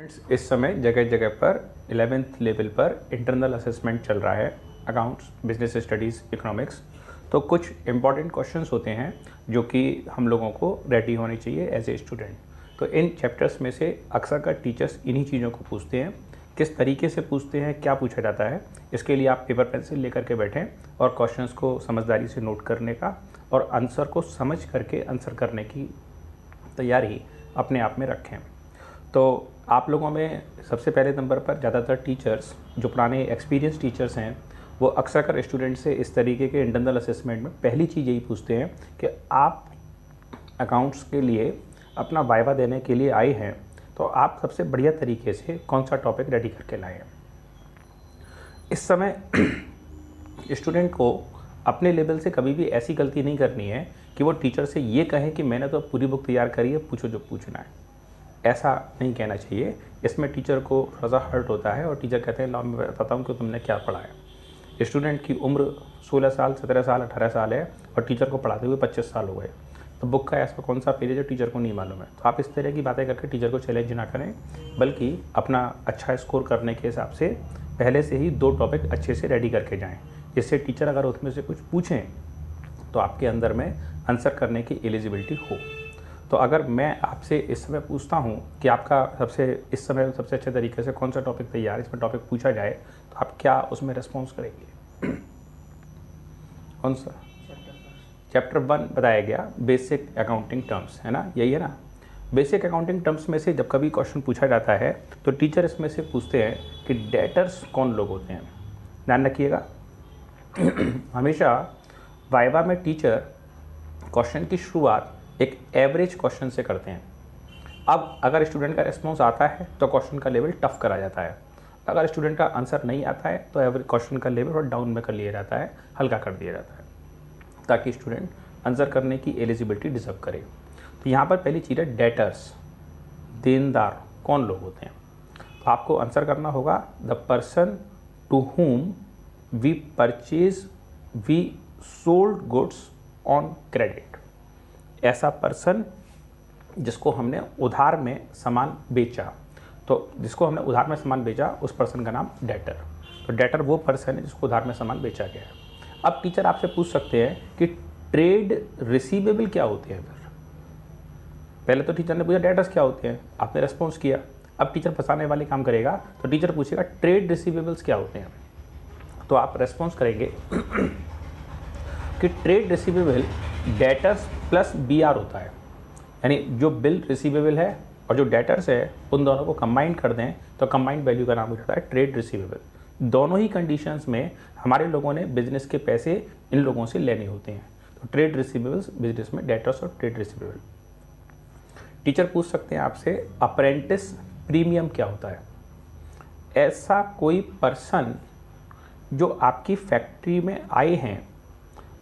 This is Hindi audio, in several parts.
इस समय जगह जगह पर 11th लेवल पर इंटरनल असेसमेंट चल रहा है, अकाउंट्स, बिजनेस स्टडीज़, इकोनॉमिक्स। तो कुछ इम्पॉर्टेंट क्वेश्चंस होते हैं जो कि हम लोगों को रेडी होने चाहिए एज ए स्टूडेंट। तो इन चैप्टर्स में से अक्सर का टीचर्स इन्हीं चीज़ों को पूछते हैं। किस तरीके से पूछते हैं, क्या पूछा जाता है, इसके लिए आप पेपर पेंसिल लेकर के बैठें और क्वेश्चंस को समझदारी से नोट करने का और आंसर को समझ करके आंसर करने की तैयारी अपने आप में रखें। तो आप लोगों में सबसे पहले नंबर पर ज़्यादातर टीचर्स जो पुराने एक्सपीरियंस टीचर्स हैं वो अक्सर कर स्टूडेंट से इस तरीके के इंटरनल असेसमेंट में पहली चीज़ यही पूछते हैं कि आप अकाउंट्स के लिए अपना वाइवा देने के लिए आए हैं तो आप सबसे बढ़िया तरीके से कौन सा टॉपिक रेडी करके लाए हैं। इस समय स्टूडेंट को अपने लेवल से कभी भी ऐसी गलती नहीं करनी है कि वो टीचर से ये कहें कि मैंने तो पूरी बुक तैयार करी है, पूछो जो पूछना है। ऐसा नहीं कहना चाहिए। इसमें टीचर को थोड़ा सा हर्ट होता है और टीचर कहते हैं ला मैं बताता हूँ कि तुमने क्या पढ़ा है। स्टूडेंट की उम्र 16 साल, 17 साल, 18 साल है और टीचर को पढ़ाते हुए 25 साल हो गए। तो बुक का ऐसा कौन सा पेज है जो टीचर को नहीं मालूम है। तो आप इस तरह की बातें करके टीचर को चैलेंज ना करें, बल्कि अपना अच्छा स्कोर करने के हिसाब से पहले से ही 2 टॉपिक अच्छे से रेडी करके जाएँ, जिससे टीचर अगर उसमें से कुछ पूछें तो आपके अंदर में आंसर करने की एलिजिबिलिटी हो। तो अगर मैं आपसे इस समय पूछता हूँ कि आपका इस समय सबसे अच्छे तरीके से कौन सा टॉपिक तैयार है, इसमें टॉपिक पूछा जाए, तो आप क्या उसमें रिस्पॉन्स करेंगे? कौन सा? चैप्टर 1 बताया गया, बेसिक अकाउंटिंग टर्म्स, है ना, यही है ना। बेसिक अकाउंटिंग टर्म्स में से जब कभी क्वेश्चन पूछा जाता है तो टीचर इसमें से पूछते हैं कि डेटर्स कौन लोग होते हैं। ध्यान रखिएगा हमेशा वाइवा में टीचर क्वेश्चन की शुरुआत एक एवरेज क्वेश्चन से करते हैं। अब अगर स्टूडेंट का रिस्पॉन्स आता है तो क्वेश्चन का लेवल टफ करा जाता है। अगर स्टूडेंट का आंसर नहीं आता है तो एवरेज क्वेश्चन का लेवल और डाउन में कर लिया जाता है, हल्का कर दिया जाता है, ताकि स्टूडेंट आंसर करने की एलिजिबिलिटी डिजर्व करे। तो यहाँ पर पहली चीज़ है डेटर्स, देनदार कौन लोग होते हैं। तो आपको आंसर करना होगा the person to whom we purchase we sold goods on credit. ऐसा पर्सन जिसको हमने उधार में सामान बेचा, तो जिसको हमने उधार में सामान बेचा उस पर्सन का नाम डेटर। तो डेटर वो पर्सन है जिसको उधार में सामान बेचा गया है। अब टीचर आपसे पूछ सकते हैं कि ट्रेड रिसीवेबल क्या होते हैं। फिर पहले तो टीचर ने पूछा डेटर्स क्या होते हैं, आपने रेस्पॉन्स किया। अब टीचर फंसाने वाले काम करेगा तो टीचर पूछेगा ट्रेड रिसीवेबल्स क्या होते हैं। तो आप रेस्पॉन्स करेंगे कि trade receivable debtors plus BR होता है, यानी जो बिल रिसीवेबल है और जो डेटर्स है उन दोनों को कंबाइन कर दें तो कंबाइंड वैल्यू का नाम हो जाता है ट्रेड रिसीवेबल। दोनों ही कंडीशंस में हमारे लोगों ने बिजनेस के पैसे इन लोगों से लेने होते हैं। तो ट्रेड रिसीवेबल्स बिजनेस में डेटर्स और ट्रेड रिसीवेबल। टीचर पूछ सकते हैं आपसे अप्रेंटिस प्रीमियम क्या होता है। ऐसा कोई पर्सन जो आपकी फैक्ट्री में आए हैं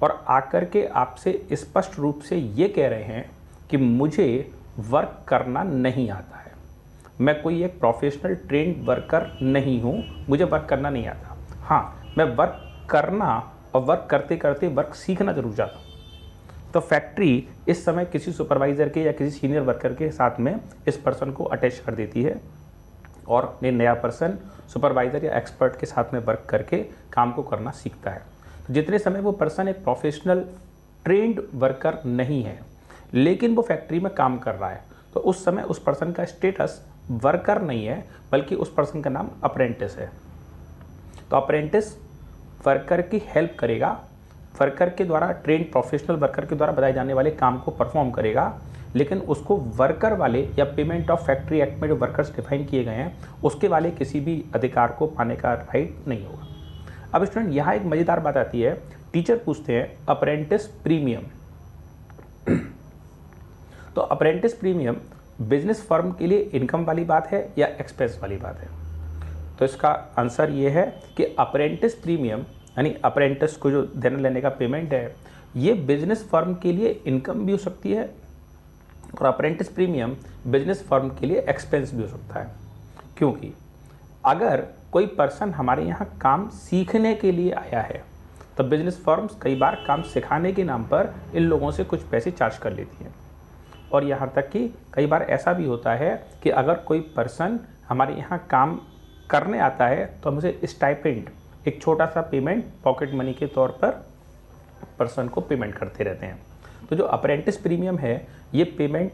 और आकर के आपसे स्पष्ट रूप से ये कह रहे हैं कि मुझे वर्क करना नहीं आता है, मैं कोई एक प्रोफेशनल ट्रेंड वर्कर नहीं हूँ, मुझे वर्क करना नहीं आता। हाँ, मैं वर्क करना और वर्क करते करते वर्क सीखना जरूर चाहता हूँ। तो फैक्ट्री इस समय किसी सुपरवाइज़र के या किसी सीनियर वर्कर के साथ में इस पर्सन को अटैच कर देती है और नया पर्सन सुपरवाइज़र या एक्सपर्ट के साथ में वर्क करके काम को करना सीखता है। जितने समय वो पर्सन एक प्रोफेशनल ट्रेंड वर्कर नहीं है लेकिन वो फैक्ट्री में काम कर रहा है, तो उस समय उस पर्सन का स्टेटस वर्कर नहीं है बल्कि उस पर्सन का नाम अप्रेंटिस है। तो अप्रेंटिस वर्कर की हेल्प करेगा, वर्कर के द्वारा ट्रेंड प्रोफेशनल वर्कर के द्वारा बताए जाने वाले काम को परफॉर्म करेगा, लेकिन उसको वर्कर वाले या पेमेंट ऑफ फैक्ट्री एक्ट में जो वर्कर्स डिफाइन किए गए हैं उसके वाले किसी भी अधिकार को पाने का राइट नहीं होगा। अब स्टूडेंट यहाँ एक मज़ेदार बात आती है, टीचर पूछते हैं अप्रेंटिस प्रीमियम। तो अप्रेंटिस प्रीमियम बिजनेस फर्म के लिए इनकम वाली बात है या एक्सपेंस वाली बात है। तो इसका आंसर ये है कि अप्रेंटिस प्रीमियम यानी अप्रेंटिस को जो देने लेने का पेमेंट है ये बिजनेस फर्म के लिए इनकम भी हो सकती है और अप्रेंटिस प्रीमियम बिजनेस फर्म के लिए एक्सपेंस भी हो सकता है। क्योंकि अगर कोई पर्सन हमारे यहाँ काम सीखने के लिए आया है तो बिजनेस फर्म्स कई बार काम सिखाने के नाम पर इन लोगों से कुछ पैसे चार्ज कर लेती हैं। और यहाँ तक कि कई बार ऐसा भी होता है कि अगर कोई पर्सन हमारे यहाँ काम करने आता है तो हम उसे स्टाइपेंड, एक छोटा सा पेमेंट पॉकेट मनी के तौर पर पर्सन को पेमेंट करते रहते हैं। तो जो अप्रेंटिस प्रीमियम है ये पेमेंट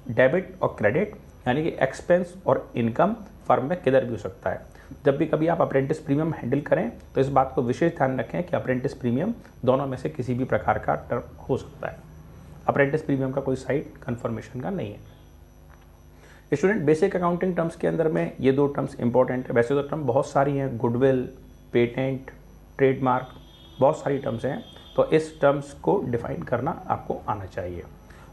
डेबिट और क्रेडिट यानी कि एक्सपेंस और इनकम फर्म में किधर भी हो सकता है। जब भी कभी आप अप्रेंटिस प्रीमियम हैंडल करें तो इस बात को विशेष ध्यान रखें कि अप्रेंटिस प्रीमियम दोनों में से किसी भी प्रकार का टर्म हो सकता है। अप्रेंटिस प्रीमियम का कोई साइट कन्फर्मेशन का नहीं है। स्टूडेंट, बेसिक अकाउंटिंग टर्म्स के अंदर में ये दो टर्म्स इंपॉर्टेंट है। वैसे तो टर्म बहुत सारी हैं, गुडविल, पेटेंट, ट्रेडमार्क, बहुत सारी टर्म्स हैं, तो इस टर्म्स को डिफाइन करना आपको आना चाहिए।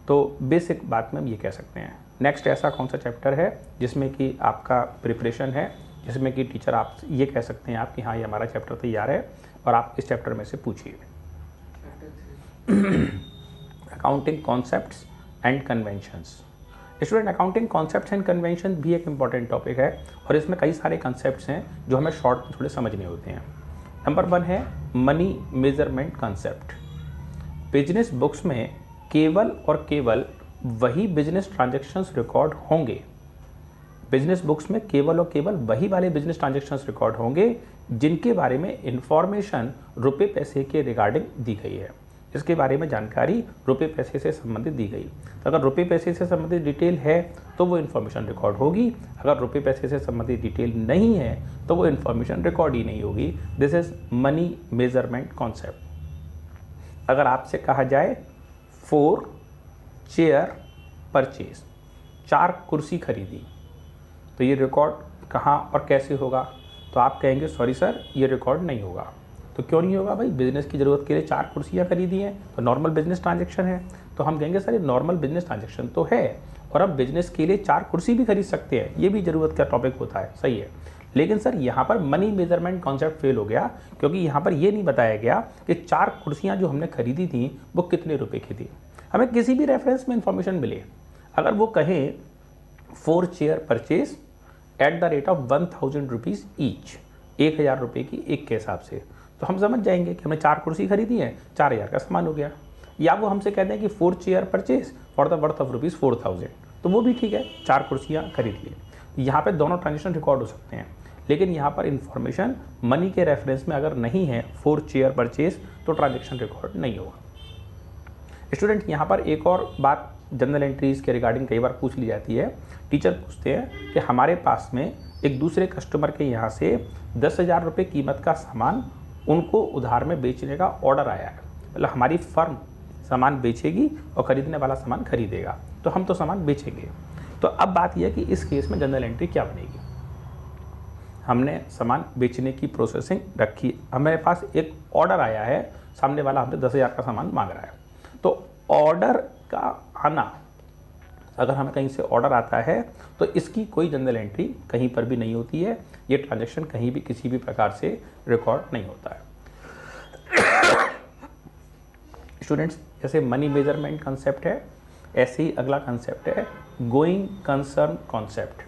तो बेसिक बात में हम ये कह सकते हैं। नेक्स्ट ऐसा कौन सा चैप्टर है जिसमें कि आपका प्रिपरेशन है, जिसमें कि टीचर आप ये कह सकते हैं आप कि हाँ ये हमारा चैप्टर तैयार है और आप इस चैप्टर में से पूछिए। Accounting concepts and conventions. Student, accounting concepts and convention भी एक इंपॉर्टेंट टॉपिक है और इसमें कई सारे कॉन्सेप्ट्स हैं जो हमें शॉर्ट में थोड़े समझने होते हैं। नंबर 1 है money measurement concept. Business books में केवल और केवल वही बिजनेस ट्रांजैक्शंस रिकॉर्ड होंगे। बिजनेस बुक्स में केवल और केवल वही वाले बिजनेस ट्रांजैक्शंस रिकॉर्ड होंगे जिनके बारे में इंफॉर्मेशन रुपए पैसे के रिगार्डिंग दी गई है। इसके बारे में जानकारी रुपए पैसे से संबंधित दी गई। तो अगर रुपए पैसे से संबंधित डिटेल है तो वो इन्फॉर्मेशन रिकॉर्ड होगी, अगर रुपए पैसे से संबंधित डिटेल नहीं है तो वो इन्फॉर्मेशन रिकॉर्ड ही नहीं होगी। This is money measurement concept. अगर आपसे कहा जाए 4 चेयर परचेज, 4 कुर्सी खरीदी, तो ये रिकॉर्ड कहाँ और कैसे होगा? तो आप कहेंगे सॉरी सर ये रिकॉर्ड नहीं होगा। तो क्यों नहीं होगा भाई? बिजनेस की ज़रूरत के लिए 4 कुर्सियाँ खरीदी हैं तो नॉर्मल बिजनेस ट्रांजैक्शन है। तो हम कहेंगे सर ये नॉर्मल बिजनेस ट्रांजैक्शन तो है और अब बिजनेस के लिए 4 कुर्सी भी खरीद सकते हैं, ये भी ज़रूरत का टॉपिक होता है, सही है। लेकिन सर यहाँ पर मनी मेजरमेंट कॉन्सेप्ट फेल हो गया क्योंकि यहाँ पर ये नहीं बताया गया कि 4 कुर्सियाँ जो हमने खरीदी थी वो कितने रुपए की थी। हमें किसी भी रेफरेंस में इंफॉर्मेशन मिले, अगर वो कहें 4 chair purchase at the rate of 1000 rupees each, 1000 रुपये की एक के हिसाब से, तो हम समझ जाएंगे कि हमने 4 कुर्सी खरीदी है, 4000 का सामान हो गया। या वो हमसे कहते हैं कि 4 chair purchase for the worth of rupees 4000, तो वो भी ठीक है, 4 कुर्सियाँ खरीद लिए। यहाँ पे दोनों ट्रांजेक्शन रिकॉर्ड हो सकते हैं, लेकिन यहाँ पर इन्फॉर्मेशन मनी के रेफरेंस में अगर नहीं है 4 चेयर परचेज तो ट्रांजेक्शन रिकॉर्ड नहीं होगा। स्टूडेंट, यहाँ पर एक और बात जनरल एंट्रीज के रिगार्डिंग कई बार पूछ ली जाती है। टीचर पूछते हैं कि हमारे पास में एक दूसरे कस्टमर के यहाँ से 10,000 रुपये कीमत का सामान उनको उधार में बेचने का ऑर्डर आया है। मतलब हमारी फर्म सामान बेचेगी और खरीदने वाला सामान खरीदेगा, तो हम तो सामान बेचेंगे। तो अब बात यह है कि इस केस में जनरल एंट्री क्या बनेगी? हमने सामान बेचने की प्रोसेसिंग रखी, हमारे पास एक ऑर्डर आया है, सामने वाला हमसे 10,000 का सामान मांग रहा है। तो ऑर्डर का आना, अगर हमें कहीं से ऑर्डर आता है तो इसकी कोई जनरल एंट्री कहीं पर भी नहीं होती है, ये ट्रांजैक्शन कहीं भी किसी भी प्रकार से रिकॉर्ड नहीं होता है। स्टूडेंट्स, जैसे मनी मेजरमेंट कंसेप्ट है, ऐसे ही अगला कंसेप्ट है गोइंग कंसर्न कॉन्सेप्ट।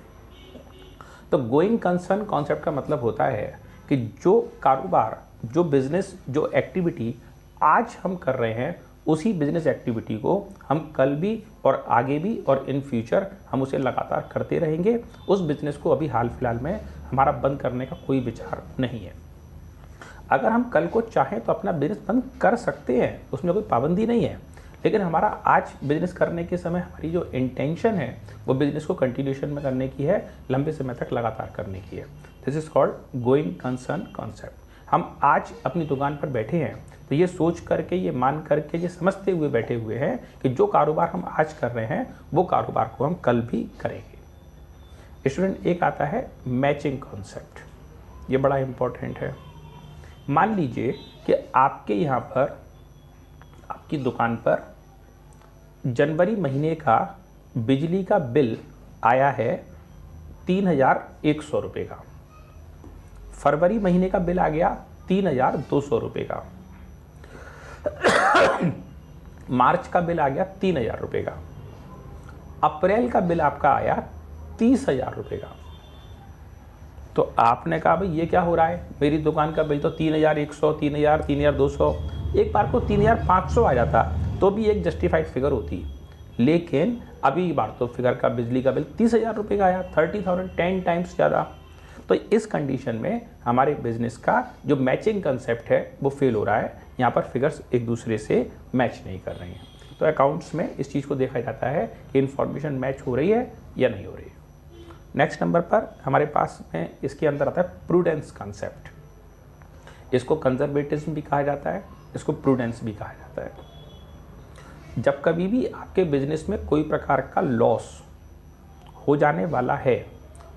तो गोइंग कंसर्न कॉन्सेप्ट का मतलब होता है कि जो कारोबार, जो बिजनेस, जो एक्टिविटी आज हम कर रहे हैं उसी बिजनेस एक्टिविटी को हम कल भी और आगे भी और इन फ्यूचर हम उसे लगातार करते रहेंगे। उस बिजनेस को अभी हाल फिलहाल में हमारा बंद करने का कोई विचार नहीं है। अगर हम कल को चाहें तो अपना बिजनेस बंद कर सकते हैं, उसमें कोई पाबंदी नहीं है, लेकिन हमारा आज बिजनेस करने के समय हमारी जो इंटेंशन है वो बिजनेस को कंटिन्यूशन में करने की है, लंबे समय तक लगातार करने की है। This is called going concern concept. हम आज अपनी दुकान पर बैठे हैं तो ये सोच करके, ये मान करके, ये समझते हुए बैठे हुए हैं कि जो कारोबार हम आज कर रहे हैं वो कारोबार को हम कल भी करेंगे। स्टूडेंट, एक आता है मैचिंग कॉन्सेप्ट, ये बड़ा इंपॉर्टेंट है। मान लीजिए कि आपके यहाँ पर, आपकी दुकान पर जनवरी महीने का बिजली का बिल आया है 3,100 रुपये का, फरवरी महीने का बिल आ गया 3,200 रुपये का, मार्च का बिल आ गया 3,000 रुपये का, अप्रैल का बिल आपका आया 30,000 रुपये का। तो आपने कहा भाई ये क्या हो रहा है, मेरी दुकान का बिल तो 3,100, 3,000, 3,200, एक बार को 3,500 आ जाता तो भी एक जस्टिफाइड फिगर होती, लेकिन अभी बार तो फिगर का बिजली का बिल 30,000 रुपये का आया, 30,000, 10 टाइम्स ज़्यादा। तो इस कंडीशन में हमारे बिजनेस का जो मैचिंग कंसेप्ट है वो फेल हो रहा है, यहाँ पर फिगर्स एक दूसरे से मैच नहीं कर रही हैं। तो अकाउंट्स में इस चीज़ को देखा जाता है कि इन्फॉर्मेशन मैच हो रही है या नहीं हो रही है। नेक्स्ट नंबर पर हमारे पास में इसके अंदर आता है प्रूडेंस कंसेप्ट। इसको कंजर्वेटिज्म भी कहा जाता है, इसको प्रूडेंस भी कहा जाता है। जब कभी भी आपके बिजनेस में कोई प्रकार का लॉस हो जाने वाला है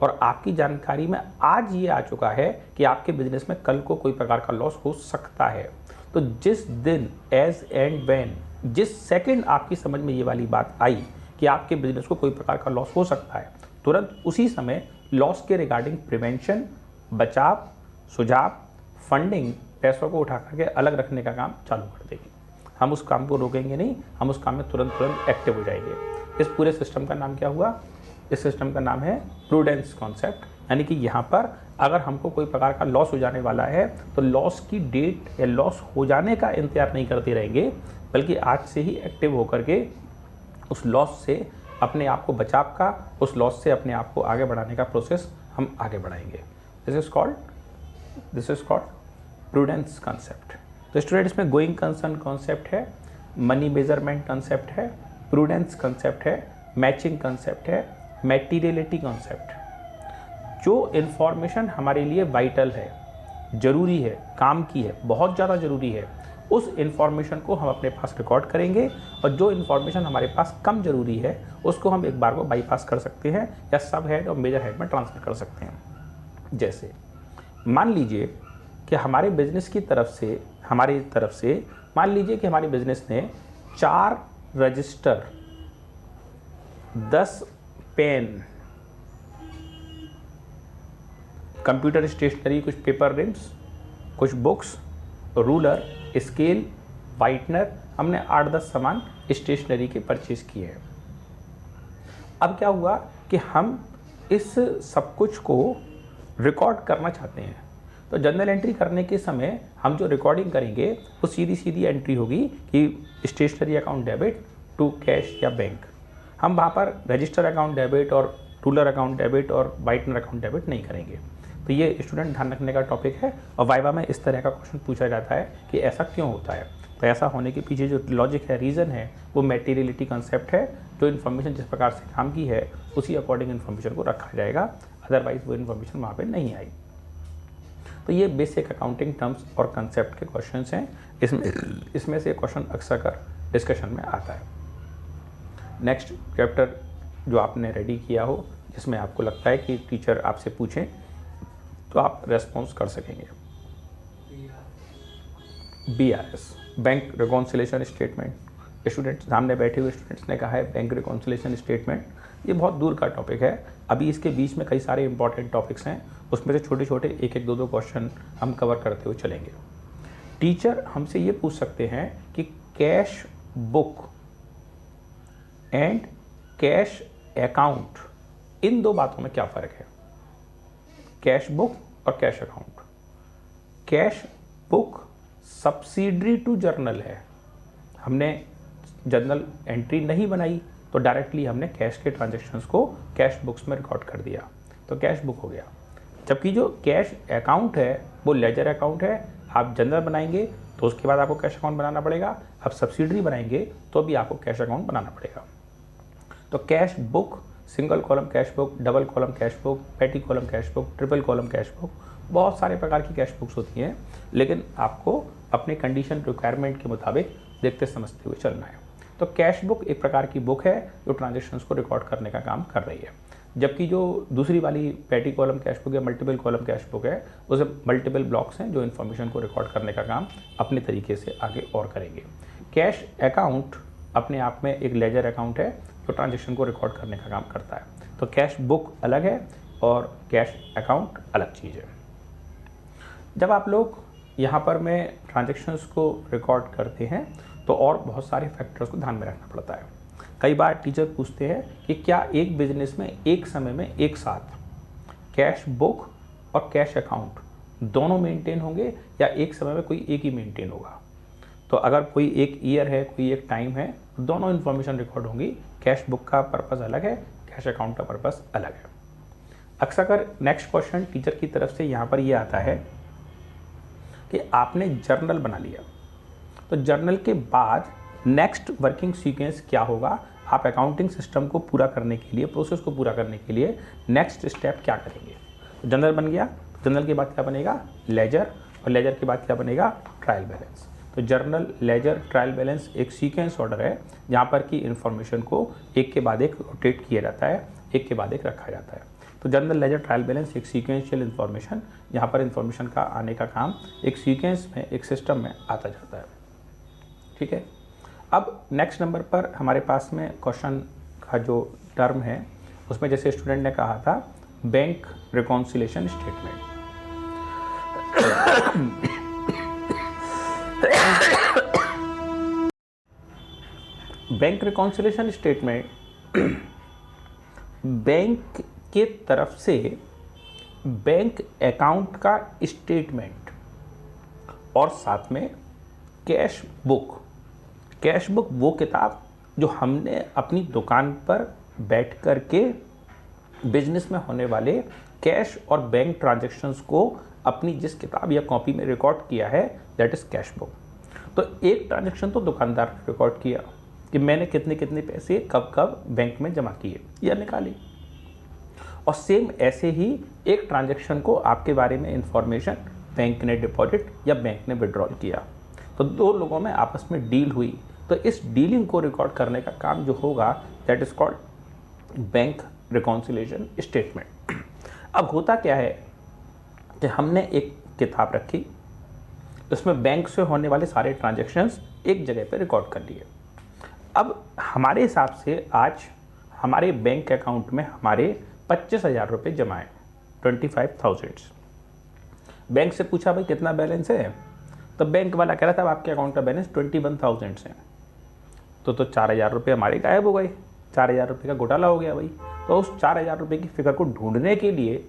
और आपकी जानकारी में आज ये आ चुका है कि आपके बिजनेस में कल को कोई प्रकार का लॉस हो सकता है, तो जिस दिन एज एंड व्हेन जिस सेकंड आपकी समझ में ये वाली बात आई कि आपके बिजनेस को कोई प्रकार का लॉस हो सकता है, तुरंत उसी समय लॉस के रिगार्डिंग प्रिवेंशन, बचाव, सुझाव, फंडिंग, पैसों को उठा करके अलग रखने का काम चालू कर देगी। हम उस काम को रोकेंगे नहीं, हम उस काम में तुरंत एक्टिव हो जाएंगे। इस पूरे सिस्टम का नाम क्या हुआ? इस सिस्टम का नाम है प्रूडेंस कॉन्सेप्ट। यानी कि यहाँ पर अगर हमको कोई प्रकार का लॉस हो जाने वाला है तो लॉस की डेट या लॉस हो जाने का इंतजार नहीं करते रहेंगे, बल्कि आज से ही एक्टिव होकर के उस लॉस से अपने आप को बचाव का, उस लॉस से अपने आप को आगे बढ़ाने का प्रोसेस हम आगे बढ़ाएंगे। This is called prudence concept. तो स्टूडेंट्स में गोइंग कंसर्न कॉन्सेप्ट है, मनी मेजरमेंट कॉन्सेप्ट है, प्रूडेंस कॉन्सेप्ट है, मैचिंग कॉन्सेप्ट है, मैटीरियलिटी कॉन्सेप्ट। जो इन्फॉर्मेशन हमारे लिए वाइटल है, ज़रूरी है, काम की है, बहुत ज़्यादा ज़रूरी है, उस इन्फॉर्मेशन को हम अपने पास रिकॉर्ड करेंगे, और जो इन्फॉर्मेशन हमारे पास कम ज़रूरी है उसको हम एक बार को बाईपास कर सकते हैं या सब हेड और मेजर हेड में ट्रांसफर कर सकते हैं। जैसे मान लीजिए कि हमारे बिजनेस की तरफ से, हमारी तरफ से मान लीजिए कि हमारे बिजनेस ने 4 रजिस्टर, 10 पेन, कंप्यूटर स्टेशनरी, कुछ पेपर रिम्स, कुछ बुक्स, रूलर, स्केल, वाइटनर, हमने 8-10 सामान स्टेशनरी के परचेज किए हैं। अब क्या हुआ कि हम इस सब कुछ को रिकॉर्ड करना चाहते हैं, तो जर्नल एंट्री करने के समय हम जो रिकॉर्डिंग करेंगे वो सीधी एंट्री होगी कि stationery account debit to cash या बैंक। हम वहाँ पर रजिस्टर अकाउंट डेबिट और रूलर अकाउंट डेबिट और वाइटनर अकाउंट डेबिट नहीं करेंगे। तो ये स्टूडेंट ध्यान रखने का टॉपिक है, और वाइवा में इस तरह का क्वेश्चन पूछा जाता है कि ऐसा क्यों होता है। तो ऐसा होने के पीछे जो लॉजिक है, रीज़न है, वो मैटीरियलिटी कंसेप्ट है। जो इन्फॉर्मेशन जिस प्रकार से काम की है उसी अकॉर्डिंग इन्फॉर्मेशन को रखा जाएगा, अदरवाइज वो इन्फॉर्मेशन वहाँ पे नहीं आई। तो ये बेसिक अकाउंटिंग टर्म्स और कंसेप्ट के क्वेश्चंस हैं। इसमें से क्वेश्चन अक्सर कर डिस्कशन में आता है। नेक्स्ट चैप्टर जो आपने रेडी किया हो, जिसमें आपको लगता है कि टीचर आपसे पूछें तो आप रेस्पॉन्स कर सकेंगे। BRS, bank reconciliation statement. Students सामने बैठे हुए स्टूडेंट्स ने कहा है बैंक रिकॉन्सिलेशन स्टेटमेंट, ये बहुत दूर का टॉपिक है। अभी इसके बीच में कई सारे इंपॉर्टेंट टॉपिक्स हैं, उसमें से छोटे छोटे 1-1, 2-2 क्वेश्चन हम कवर करते हुए चलेंगे। टीचर हमसे ये पूछ सकते हैं कि cash book and cash account, इन दो बातों में क्या फ़र्क है? कैश बुक और cash account. Cash book subsidiary to journal है, हमने जर्नल एंट्री नहीं बनाई तो डायरेक्टली हमने कैश के ट्रांजैक्शंस को कैश बुक्स में रिकॉर्ड कर दिया, तो कैश बुक हो गया। जबकि जो कैश अकाउंट है वो लेजर अकाउंट है। आप जर्नल बनाएंगे तो उसके बाद आपको कैश अकाउंट बनाना पड़ेगा, आप सब्सिडरी बनाएंगे तो भी आपको कैश अकाउंट बनाना पड़ेगा। तो cash book, single column cash book, double column cash book, petty column cash book, triple column cash book, बहुत सारे प्रकार की कैश बुक्स होती हैं, लेकिन आपको अपने कंडीशन रिक्वायरमेंट के मुताबिक देखते समझते हुए चलना है। तो कैश बुक एक प्रकार की बुक है जो ट्रांजैक्शंस को रिकॉर्ड करने का काम कर रही है, जबकि जो दूसरी वाली पेटी कॉलम कैश बुक या मल्टीपल कॉलम कैश बुक है, उसे मल्टीपल ब्लॉक्स हैं जो इन्फॉर्मेशन को रिकॉर्ड करने का काम अपने तरीके से आगे और करेंगे। कैश अकाउंट अपने आप में एक लेजर अकाउंट है जो ट्रांजैक्शन को रिकॉर्ड करने का काम करता है। तो कैश बुक अलग है और कैश अकाउंट अलग चीज़ है। जब आप लोग यहाँ पर में ट्रांजैक्शंस को रिकॉर्ड करते हैं तो और बहुत सारे फैक्टर्स को ध्यान में रखना पड़ता है। कई बार टीचर पूछते हैं कि क्या एक बिजनेस में एक समय में एक साथ कैश बुक और कैश अकाउंट दोनों मेंटेन होंगे या एक समय में कोई एक ही मेंटेन होगा। तो अगर कोई एक ईयर है, कोई एक टाइम है, दोनों इन्फॉर्मेशन रिकॉर्ड होंगी। कैश बुक का पर्पज़ अलग है, कैश अकाउंट का पर्पज़ अलग है। अक्सर नेक्स्ट क्वेश्चन टीचर की तरफ से यहाँ पर ये आता है कि आपने जर्नल बना लिया, तो जर्नल के बाद नेक्स्ट वर्किंग सीक्वेंस क्या होगा, आप अकाउंटिंग सिस्टम को पूरा करने के लिए, प्रोसेस को पूरा करने के लिए नेक्स्ट स्टेप क्या करेंगे। तो जर्नल बन गया, जर्नल के बाद क्या बनेगा, लेजर, और लेजर के बाद क्या बनेगा, ट्रायल बैलेंस। तो जर्नल, लेजर, ट्रायल बैलेंस एक सीक्वेंस ऑर्डर है जहाँ पर कि इंफॉर्मेशन को एक के बाद एक रोटेट किया जाता है, एक के बाद एक रखा जाता है। तो जर्नल, लेजर, ट्रायल बैलेंस एक सीक्वेंशियल इन्फॉर्मेशन, जहाँ पर इन्फॉर्मेशन का आने का काम एक सीक्वेंस में, एक सिस्टम में आता जाता है। ठीक है। अब नेक्स्ट नंबर पर हमारे पास में क्वेश्चन का जो टर्म है उसमें जैसे स्टूडेंट ने कहा था bank reconciliation statement. Bank reconciliation statement bank के तरफ से बैंक अकाउंट का स्टेटमेंट और साथ में कैश बुक। कैश बुक वो किताब जो हमने अपनी दुकान पर बैठ कर के बिजनेस में होने वाले कैश और बैंक ट्रांजैक्शंस को अपनी जिस किताब या कॉपी में रिकॉर्ड किया है, दैट इज़ कैश बुक। तो एक ट्रांजैक्शन तो दुकानदार ने रिकॉर्ड किया कि मैंने कितने कितने पैसे कब कब बैंक में जमा किए या निकाले, और सेम ऐसे ही एक ट्रांजैक्शन को आपके बारे में इंफॉर्मेशन बैंक ने डिपॉजिट या बैंक ने विड्रॉल किया, तो दो लोगों में आपस में डील हुई, तो इस डीलिंग को रिकॉर्ड करने का काम जो होगा that is called bank reconciliation statement. अब होता क्या है कि हमने एक किताब रखी, उसमें बैंक से होने वाले सारे ट्रांजैक्शंस एक जगह पे रिकॉर्ड कर लिए। अब हमारे हिसाब से आज हमारे बैंक अकाउंट में हमारे 25,000 रुपये जमा है, 25,000। बैंक से पूछा भाई कितना बैलेंस है, तो बैंक वाला कह रहा था आपके अकाउंट का बैलेंस 21,000 है। तो 4,000 रुपये हमारे गायब हो गए, 4,000 रुपये का घोटाला हो गया भाई। तो उस 4,000 रुपये की फिगर को ढूंढने के लिए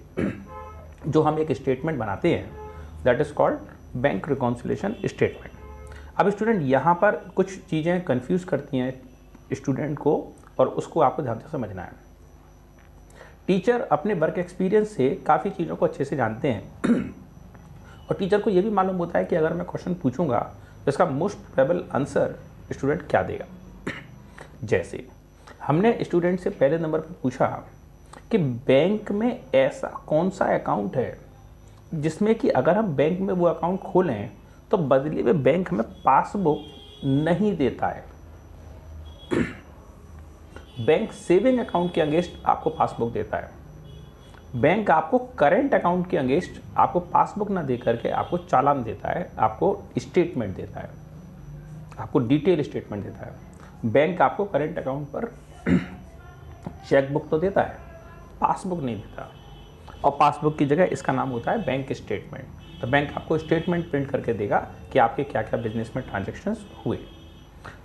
जो हम एक स्टेटमेंट बनाते हैं that is called bank reconciliation statement. अब स्टूडेंट यहाँ पर कुछ चीज़ें कंफ्यूज करती हैं स्टूडेंट को, और उसको आपको ध्यान से समझना है। टीचर अपने वर्क एक्सपीरियंस से काफ़ी चीज़ों को अच्छे से जानते हैं और टीचर को ये भी मालूम होता है कि अगर मैं क्वेश्चन पूछूंगा तो इसका मोस्ट प्रोबेबल आंसर स्टूडेंट क्या देगा। जैसे हमने स्टूडेंट से पहले नंबर पर पूछा कि बैंक में ऐसा कौन सा अकाउंट है जिसमें कि अगर हम बैंक में वो अकाउंट खोलें तो बदले में बैंक हमें पासबुक नहीं देता है। बैंक सेविंग अकाउंट के अगेंस्ट आपको पासबुक देता है, बैंक आपको करेंट अकाउंट के अगेंस्ट आपको पासबुक ना दे करके आपको चालान देता है, आपको स्टेटमेंट देता है, आपको डिटेल स्टेटमेंट देता है। बैंक आपको करेंट अकाउंट पर चेकबुक तो देता है, पासबुक नहीं देता, और पासबुक की जगह इसका नाम होता है बैंक स्टेटमेंट। तो बैंक आपको स्टेटमेंट प्रिंट करके देगा कि आपके क्या क्या बिजनेस में ट्रांजैक्शंस हुए।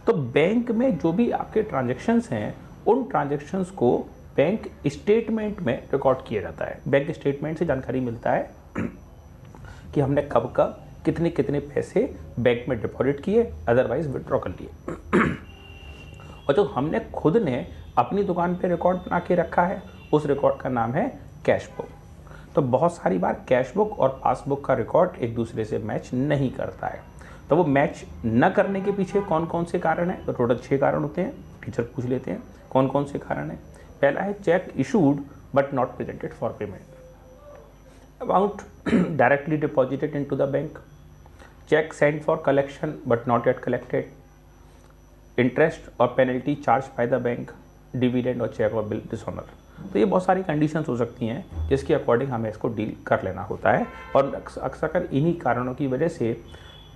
तो बैंक में जो भी आपके ट्रांजैक्शंस हैं उन ट्रांजैक्शंस को बैंक स्टेटमेंट में रिकॉर्ड किया जाता है। बैंक स्टेटमेंट से जानकारी मिलता है कि हमने कब कब कितने कितने पैसे बैंक में डिपॉजिट किए, अदरवाइज विड्रॉ कर लिए। और जो हमने खुद ने अपनी दुकान पे रिकॉर्ड बना के रखा है उस रिकॉर्ड का नाम है कैश बुक। तो बहुत सारी बार कैश बुक और पासबुक का रिकॉर्ड एक दूसरे से मैच नहीं करता है। तो वो मैच न करने के पीछे कौन कौन से कारण हैं, तो टोटल 6 कारण होते हैं। टीचर पूछ लेते हैं कौन कौन से कारण हैं। पहला है cheque issued but not presented for payment, amount directly deposited into the bank, cheque send for collection but not yet collected, interest और penalty charge by the bank, dividend और चेक और बिल डिसऑनर। तो ये बहुत सारी कंडीशंस हो सकती हैं जिसके अकॉर्डिंग हमें इसको डील कर लेना होता है। और अक्सर इन्हीं कारणों की वजह से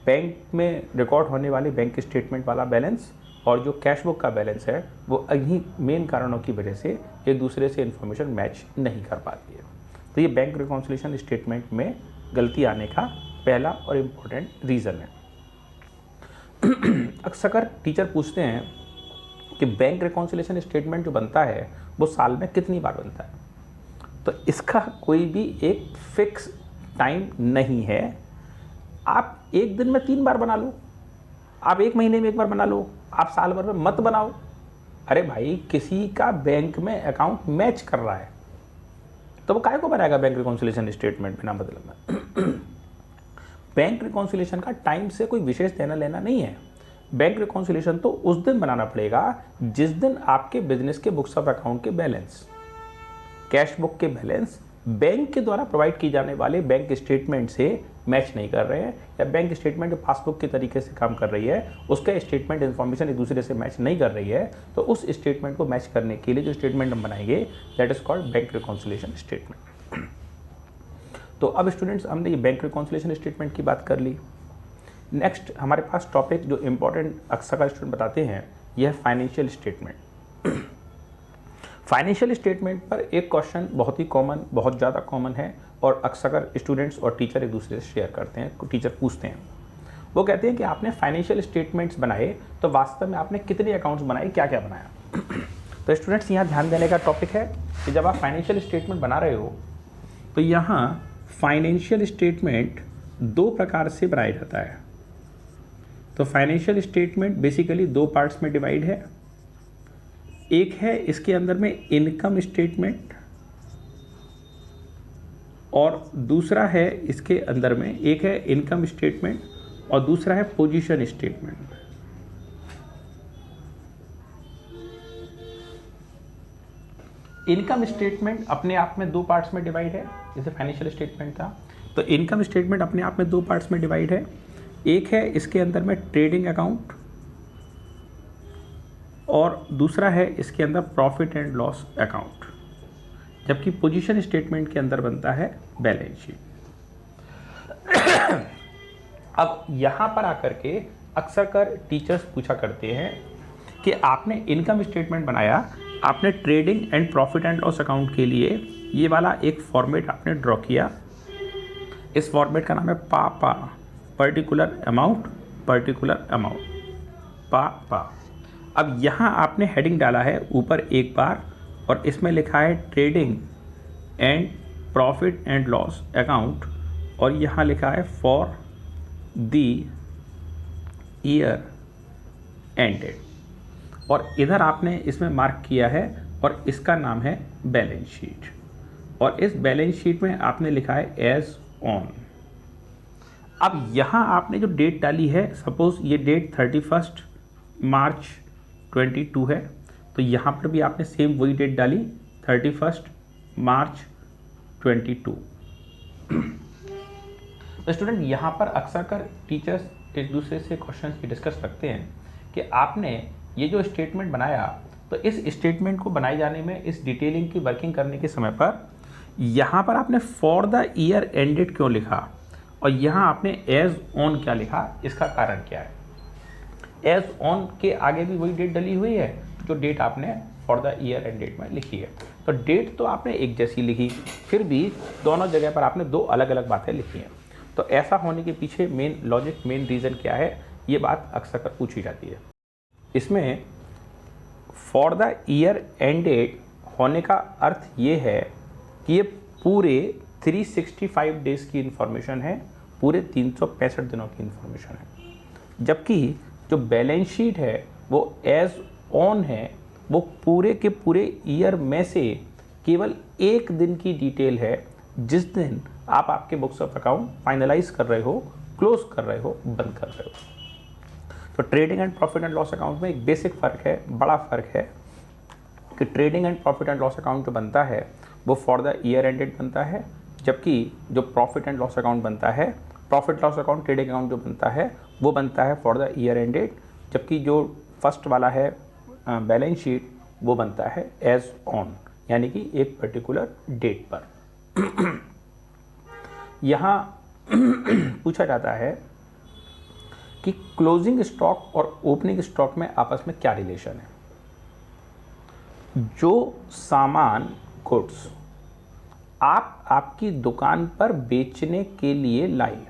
बैंक में रिकॉर्ड होने वाले बैंक स्टेटमेंट वाला बैलेंस और जो कैश बुक का बैलेंस है वो इन्हीं मेन कारणों की वजह से एक दूसरे से इन्फॉर्मेशन मैच नहीं कर पाती है। तो ये बैंक रिकॉन्सिलेशन स्टेटमेंट में गलती आने का पहला और इम्पोर्टेंट रीज़न है। अक्सर टीचर पूछते हैं कि बैंक रिकॉन्सिलेशन स्टेटमेंट जो बनता है वो साल में कितनी बार बनता है, तो इसका कोई भी एक फिक्स टाइम नहीं है। आप एक दिन में 3 बार बना लो, आप एक महीने में एक बार बना लो, आप साल भर में मत बनाओ। अरे भाई, किसी का बैंक में अकाउंट मैच कर रहा है तो वो काहे को बनाएगा बैंक रिकॉन्सिलिएशन स्टेटमेंट बिना मतलब में। बैंक रिकॉन्सिलिएशन का टाइम से कोई विशेष देना लेना नहीं है। बैंक रिकॉन्सिलिएशन तो उस दिन बनाना पड़ेगा जिस दिन आपके बिजनेस के बुक्स ऑफ अकाउंट के बैलेंस, कैश बुक के बैलेंस बैंक के द्वारा प्रोवाइड की जाने वाले बैंक स्टेटमेंट से मैच नहीं कर रहे हैं, या बैंक स्टेटमेंट पासबुक के तरीके से काम कर रही है, उसका स्टेटमेंट इन्फॉर्मेशन एक दूसरे से मैच नहीं कर रही है, तो उस स्टेटमेंट को मैच करने के लिए जो स्टेटमेंट हम बनाएंगे that is called bank reconciliation statement. तो अब स्टूडेंट्स, हमने ये बैंक रिकॉन्सिलिएशन स्टेटमेंट की बात कर ली। नेक्स्ट हमारे पास टॉपिक जो इंपॉर्टेंट अक्सर स्टूडेंट बताते हैं यह फाइनेंशियल स्टेटमेंट। फाइनेंशियल स्टेटमेंट पर एक क्वेश्चन बहुत ही कॉमन, बहुत ज़्यादा कॉमन है और अक्सर स्टूडेंट्स और टीचर एक दूसरे से शेयर करते हैं, टीचर पूछते हैं। वो कहते हैं कि आपने फाइनेंशियल स्टेटमेंट्स बनाए तो वास्तव में आपने कितने अकाउंट्स बनाए, क्या क्या बनाया। तो स्टूडेंट्स, यहाँ ध्यान देने का टॉपिक है कि जब आप फाइनेंशियल स्टेटमेंट बना रहे हो तो यहाँ फाइनेंशियल स्टेटमेंट दो प्रकार से बनाया जाता है। तो फाइनेंशियल स्टेटमेंट बेसिकली दो पार्ट्स में डिवाइड है। एक है इसके अंदर में इनकम स्टेटमेंट और दूसरा है इसके अंदर में, एक है इनकम स्टेटमेंट और दूसरा है पोजीशन स्टेटमेंट। इनकम स्टेटमेंट अपने आप में दो पार्ट्स में डिवाइड है, जैसे फाइनेंशियल स्टेटमेंट था। तो इनकम स्टेटमेंट अपने आप में दो पार्ट्स में डिवाइड है। एक है इसके अंदर में ट्रेडिंग अकाउंट और दूसरा है इसके अंदर प्रॉफिट एंड लॉस अकाउंट, जबकि पोजीशन स्टेटमेंट के अंदर बनता है बैलेंस शीट। अब यहाँ पर आकर के अक्सर कर टीचर्स पूछा करते हैं कि आपने इनकम स्टेटमेंट बनाया, आपने trading and profit and loss account के लिए ये वाला एक फॉर्मेट आपने ड्रॉ किया। इस फॉर्मेट का नाम है पा पर्टिकुलर अमाउंट पा। अब यहाँ आपने हेडिंग डाला है ऊपर एक बार और इसमें लिखा है trading and profit and loss account और यहाँ लिखा है फॉर द ईयर एंडेड और इधर आपने इसमें मार्क किया है और इसका नाम है बैलेंस शीट और इस बैलेंस शीट में आपने लिखा है एज ऑन। अब यहाँ आपने जो डेट डाली है, सपोज ये डेट 31 मार्च 22 है, तो यहाँ पर भी आपने सेम वही डेट डाली 31 मार्च 22। तो स्टूडेंट, यहाँ पर अक्सर कर टीचर्स एक दूसरे से क्वेश्चंस की डिस्कस रखते हैं कि आपने ये जो स्टेटमेंट बनाया, तो इस स्टेटमेंट को बनाए जाने में, इस डिटेलिंग की वर्किंग करने के समय पर यहाँ पर आपने फॉर द ईयर एंडेड क्यों लिखा और यहाँ आपने एज ऑन क्या लिखा, इसका कारण क्या है। एज ऑन के आगे भी वही डेट डली हुई है जो डेट आपने for the year end date में लिखी है। तो डेट तो आपने एक जैसी लिखी, फिर भी दोनों जगह पर आपने दो अलग अलग बातें लिखी हैं। तो ऐसा होने के पीछे मेन लॉजिक, मेन रीज़न क्या है, ये बात अक्सर कर पूछी जाती है। इसमें for the year end date होने का अर्थ ये है कि ये पूरे 365 डेज़ की इंफॉर्मेशन है, पूरे 365 दिनों की इंफॉर्मेशन है। जबकि जो बैलेंस शीट है वो एज ऑन है, वो पूरे के पूरे ईयर में से केवल एक दिन की डिटेल है, जिस दिन आप आपके बुक्स ऑफ अकाउंट फाइनलाइज कर रहे हो, क्लोज कर रहे हो, बंद कर रहे हो। तो trading and profit and loss account में एक बेसिक फ़र्क है, बड़ा फ़र्क है कि trading and profit and loss account जो बनता है वो फॉर द ईयर एंडेड बनता है, जबकि जो प्रॉफिट एंड लॉस अकाउंट बनता है, profit loss account trading account जो बनता है वो बनता है फॉर द ईयर एंडेड, जबकि जो फर्स्ट वाला है बैलेंस शीट वो बनता है एज ऑन, यानी कि एक पर्टिकुलर डेट पर। यहाँ पूछा जाता है कि क्लोजिंग स्टॉक और ओपनिंग स्टॉक में आपस में क्या रिलेशन है। जो सामान, गुड्स आप आपकी दुकान पर बेचने के लिए लाए,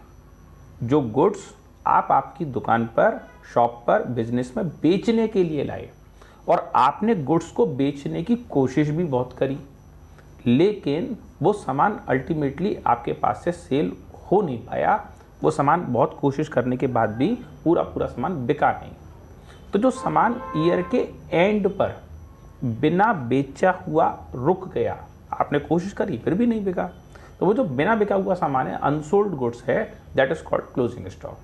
जो गुड्स आप आपकी दुकान पर, शॉप पर, बिजनेस में बेचने के लिए लाए, और आपने गुड्स को बेचने की कोशिश भी बहुत करी, लेकिन वो सामान अल्टीमेटली आपके पास से सेल हो नहीं पाया। वो सामान बहुत कोशिश करने के बाद भी पूरा सामान बिका नहीं। तो जो सामान ईयर के एंड पर बिना बेचा हुआ रुक गया, आपने कोशिश करी फिर भी नहीं बिका, तो वो जो बिना बिका हुआ सामान है, अनसोल्ड गुड्स है, that is called closing stock.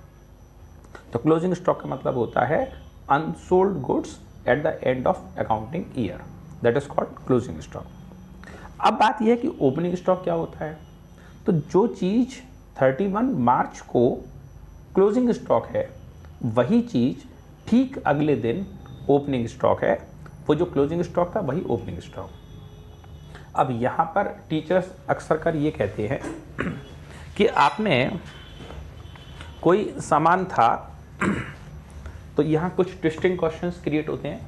तो क्लोजिंग स्टॉक का मतलब होता है unsold goods at the end of accounting year, that is called closing stock. अब बात यह है कि ओपनिंग स्टॉक क्या होता है। तो जो चीज़ 31 मार्च को क्लोजिंग स्टॉक है, वही चीज़ ठीक अगले दिन ओपनिंग स्टॉक है। वो जो क्लोजिंग स्टॉक था वही ओपनिंग स्टॉक। अब यहाँ पर टीचर्स अक्सर कर ये कहते हैं कि आपने कोई सामान था, तो यहाँ कुछ ट्विस्टिंग क्वेश्चंस क्रिएट होते हैं।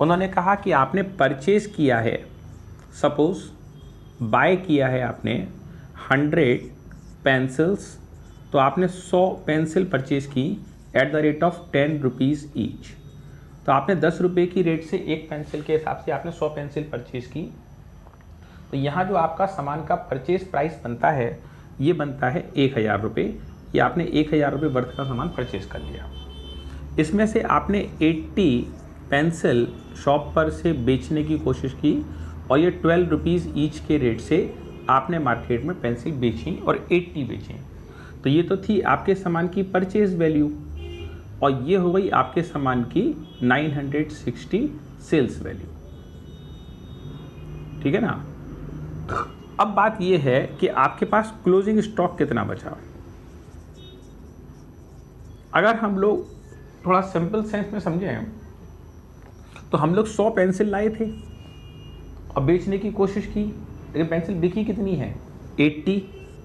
उन्होंने कहा कि आपने परचेज किया है, सपोज बाय किया है आपने 100 पेंसिल्स, तो आपने 100 पेंसिल परचेज की at the rate of 10 rupees each. तो आपने 10 रुपये की रेट से एक पेंसिल के हिसाब से आपने 100 पेंसिल परचेज की। तो यहाँ जो आपका सामान का परचेज प्राइस बनता है, ये बनता है 1000 रुपये। ये आपने 1000 रुपये वर्थ का सामान परचेज कर लिया। इसमें से आपने 80 पेंसिल शॉप पर से बेचने की कोशिश की और ये 12 रुपीज़ ईच के रेट से आपने मार्केट में पेंसिल बेची और 80 बेची। तो ये तो थी आपके सामान की परचेज वैल्यू और ये हो गई आपके सामान की 960 सेल्स वैल्यू। ठीक है ना। अब बात ये है कि आपके पास क्लोजिंग स्टॉक कितना बचा। अगर हम लोग थोड़ा सिंपल सेंस में समझें तो हम लोग 100 पेंसिल लाए थे और बेचने की कोशिश की, लेकिन पेंसिल बिकी कितनी है 80।